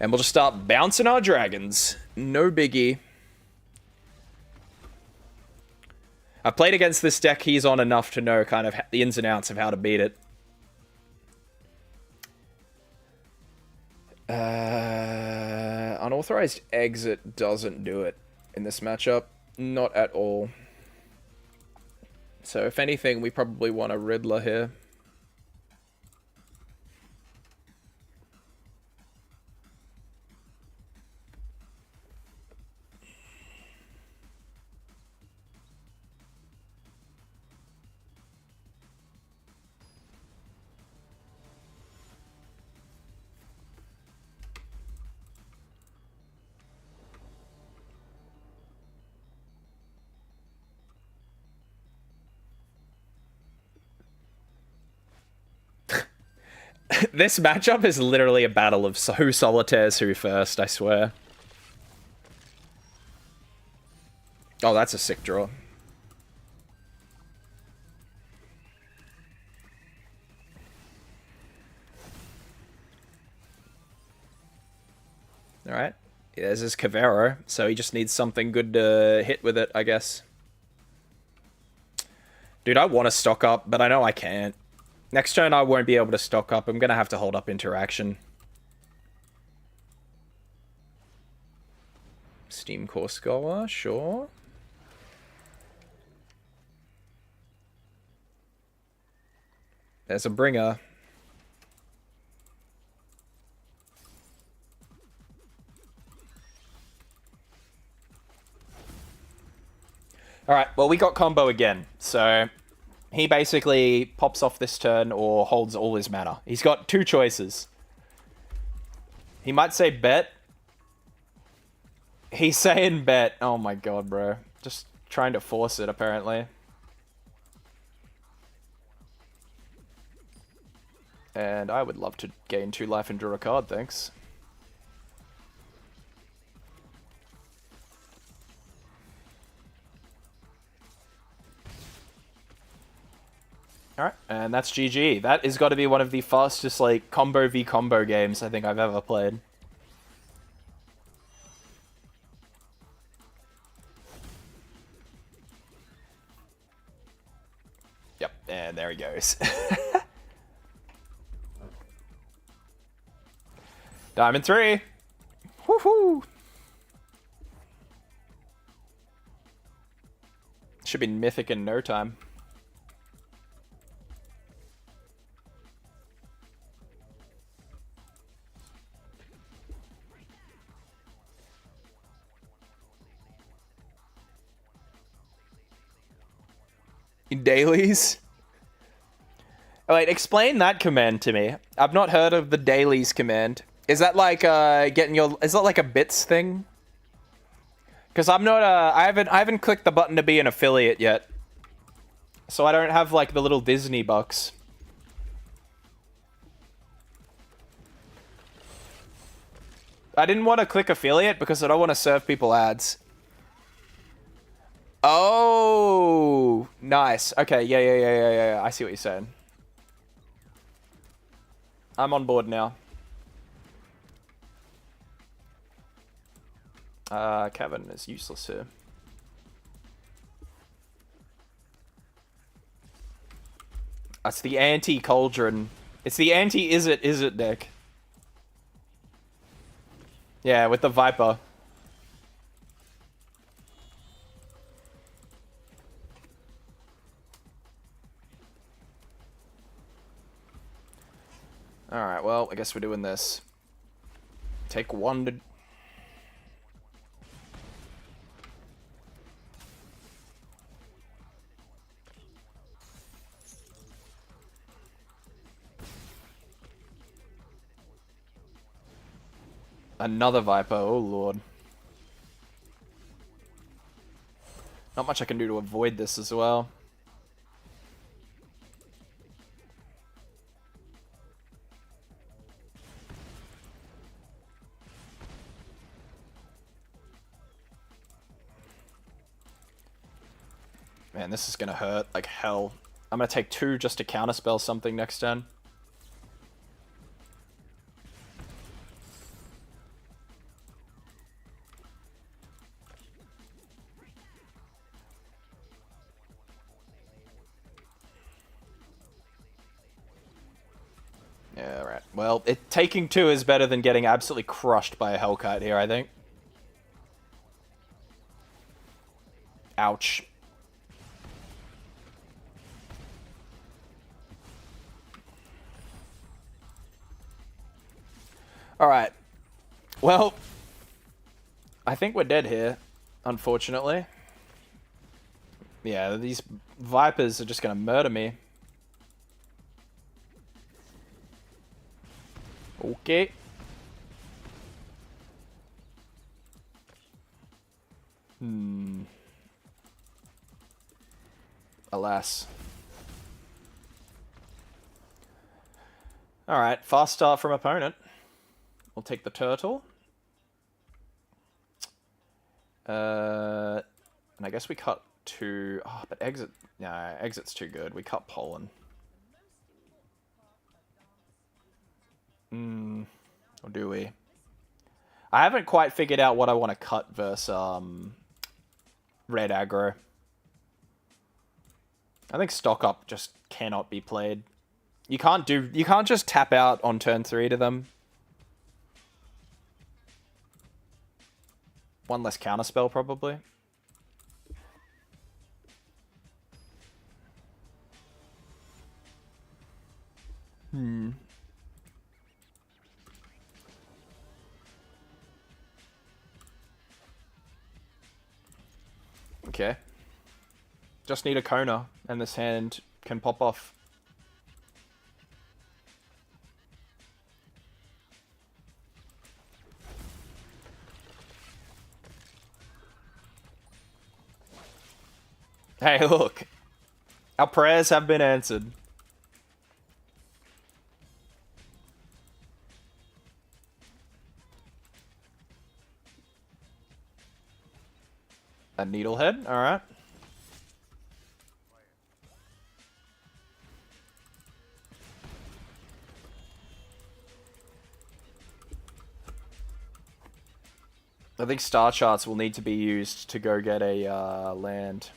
And we'll just start bouncing our dragons. No biggie. I've played against this deck he's on enough to know kind of the ins and outs of how to beat it. Unauthorized Exit doesn't do it in this matchup. Not at all. So if anything, we probably want a Riddler here. This matchup is literally a battle of who solitaires who first, I swear. Oh, that's a sick draw. There's his Cavero, so he just needs something good to hit with it, I guess. Dude, I want to stock up, but I know I can't. Next turn, I won't be able to stock up. I'm going to have to hold up interaction. Steam Core Scholar, sure. There's a bringer. Alright, well, we got combo again. So, he basically pops off this turn or holds all his mana. He's got two choices. He might say bet. He's saying bet. Oh my god, bro. Just trying to force it, apparently. And I would love to gain 2 life and draw a card, thanks. Alright, and that's GG. That has got to be one of the fastest, like, combo v combo games I think I've ever played. Yep, and there he goes. Diamond 3! Woohoo! Should be mythic in no time. In dailies? Oh, wait, explain that command to me. I've not heard of the dailies command. Is that like getting your? Is that like a bits thing? Because I'm not. I haven't clicked the button to be an affiliate yet, so I don't have like the little Disney bucks. I didn't want to click affiliate because I don't want to serve people ads. Oh, nice. Okay, yeah. I see what you're saying. I'm on board now. Kevin is useless here. That's the anti-Cauldron. It's the anti-is it deck. Yeah, with the Viper. Alright, well, I guess we're doing this. Take one to... Another Viper, oh lord. Not much I can do to avoid this as well. Man, this is gonna hurt like hell. I'm gonna take 2 just to counterspell something next turn. Yeah, right. Well, taking 2 is better than getting absolutely crushed by a Hellkite here, I think. Ouch. Alright. Well, I think we're dead here, unfortunately. Yeah, these Vipers are just gonna murder me. Okay. Alas. Alright, fast start from opponent. We'll take the turtle. And I guess we cut 2... Oh, but exit... No, exit's too good. We cut Poland. Or do we? I haven't quite figured out what I want to cut versus red aggro. I think stock up just cannot be played. You can't just tap out on turn 3 to them. One less counterspell probably. Okay. Just need a Kona, and this hand can pop off. Hey, look. Our prayers have been answered. A needlehead, alright. I think star charts will need to be used to go get a land.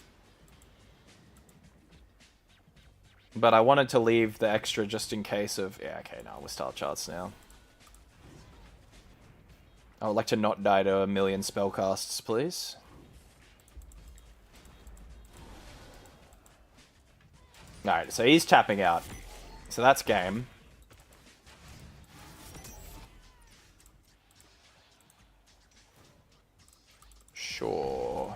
But I wanted to leave the extra just in case of... Yeah, okay, no, we're star charts now. I would like to not die to 1,000,000 spellcasts, please. Alright, so he's tapping out. So that's game. Sure.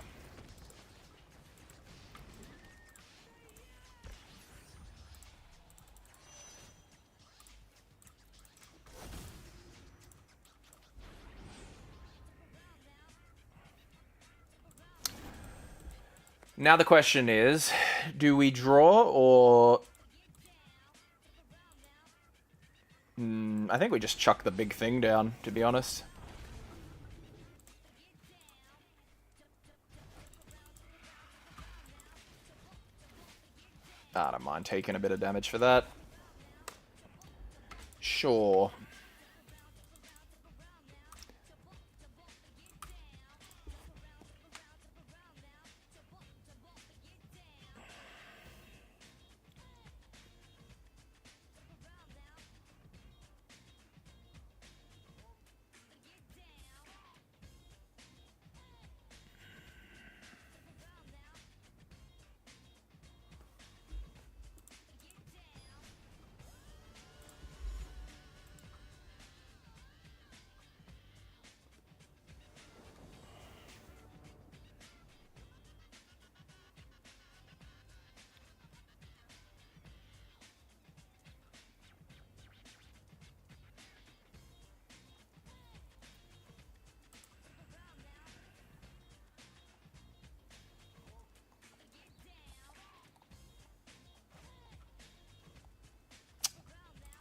Now the question is, do we draw or... I think we just chuck the big thing down, to be honest. I don't mind taking a bit of damage for that. Sure.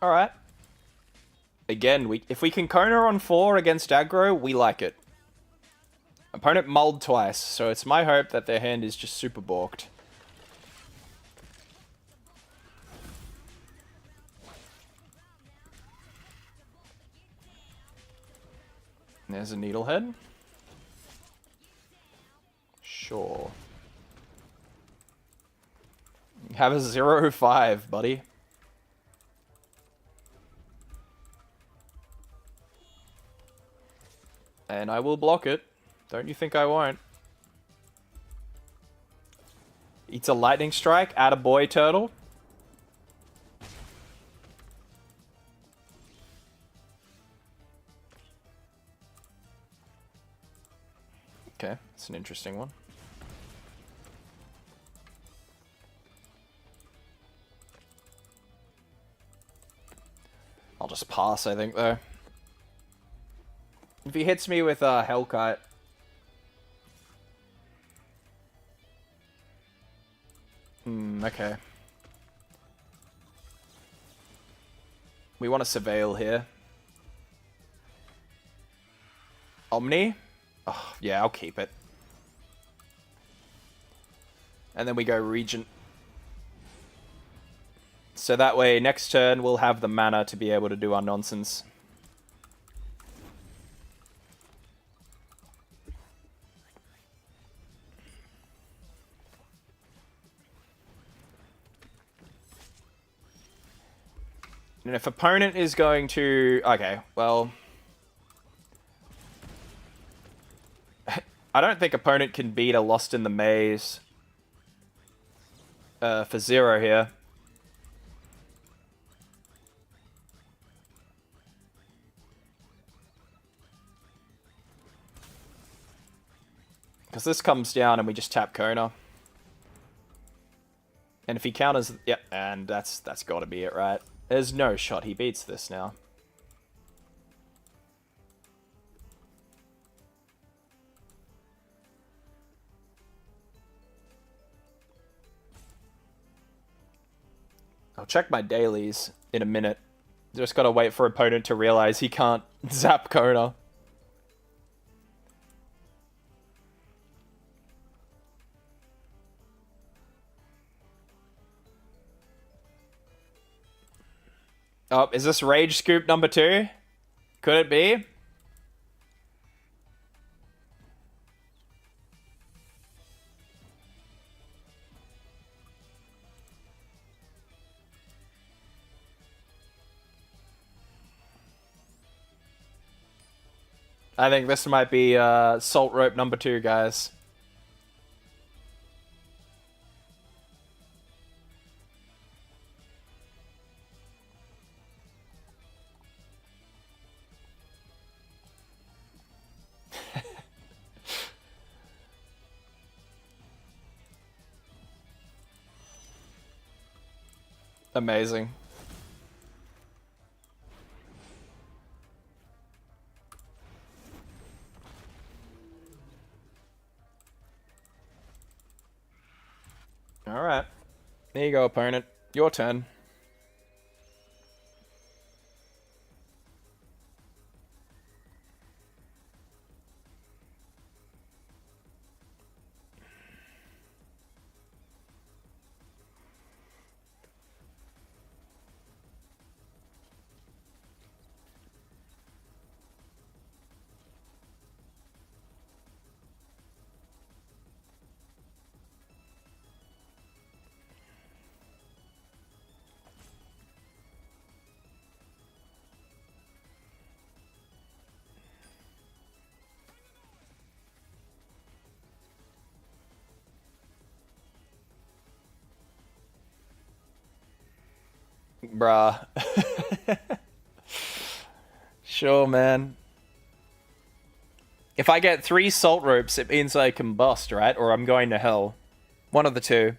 Alright. Again, if we can Kona on 4 against aggro, we like it. Opponent mulled twice, so it's my hope that their hand is just super balked. There's a needlehead. Sure. Have a 0-5, buddy. And I will block it. Don't you think I won't? Eats a lightning strike. Attaboy, turtle. Okay, it's an interesting one. I'll just pass, I think, though. If he hits me with a Hellkite... okay. We want to surveil here. Omni? Oh, yeah, I'll keep it. And then we go Regent. So that way, next turn, we'll have the mana to be able to do our nonsense. And if opponent is going to... Okay, well... I don't think opponent can beat a Lost in the Maze for 0 here. Because this comes down and we just tap Kona. And if he counters... Yep, and that's got to be it, right? There's no shot he beats this now. I'll check my dailies in a minute. Just gotta wait for opponent to realize he can't zap Kona. Oh, is this Rage Scoop number 2? Could it be? I think this might be Salt Rope number 2, guys. Amazing. Alright. There you go, opponent. Your turn. Bruh. Sure, man. If I get 3 salt ropes, it means I combust, right? Or I'm going to hell. One of the two.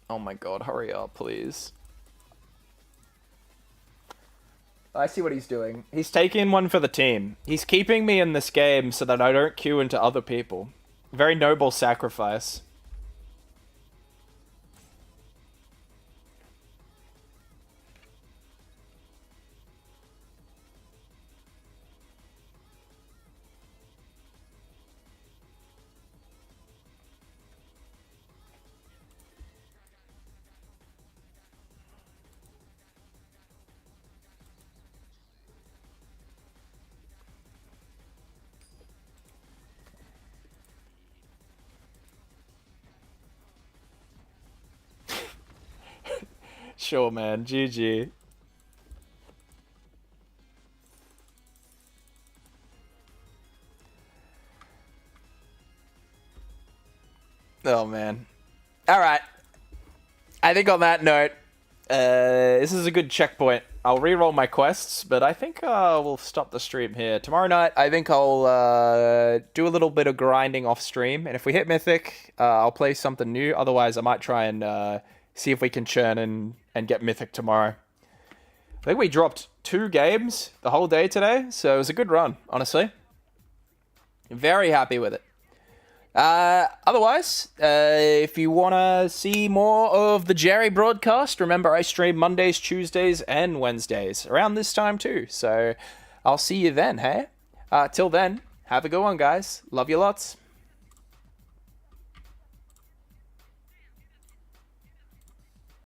Oh my god, hurry up, please. I see what he's doing. He's taking one for the team. He's keeping me in this game so that I don't queue into other people. Very noble sacrifice. Sure, man. GG. Oh, man. Alright. I think on that note, this is a good checkpoint. I'll re-roll my quests, but I think we'll stop the stream here. Tomorrow night, I think I'll do a little bit of grinding off stream, and if we hit Mythic, I'll play something new. Otherwise, I might try and see if we can churn and get Mythic tomorrow. I think we dropped 2 games the whole day today, so it was a good run, honestly. Very happy with it. Otherwise, if you want to see more of the Jerry broadcast, remember I stream Mondays, Tuesdays, and Wednesdays around this time too. So I'll see you then, hey? Till then, have a good one, guys. Love you lots.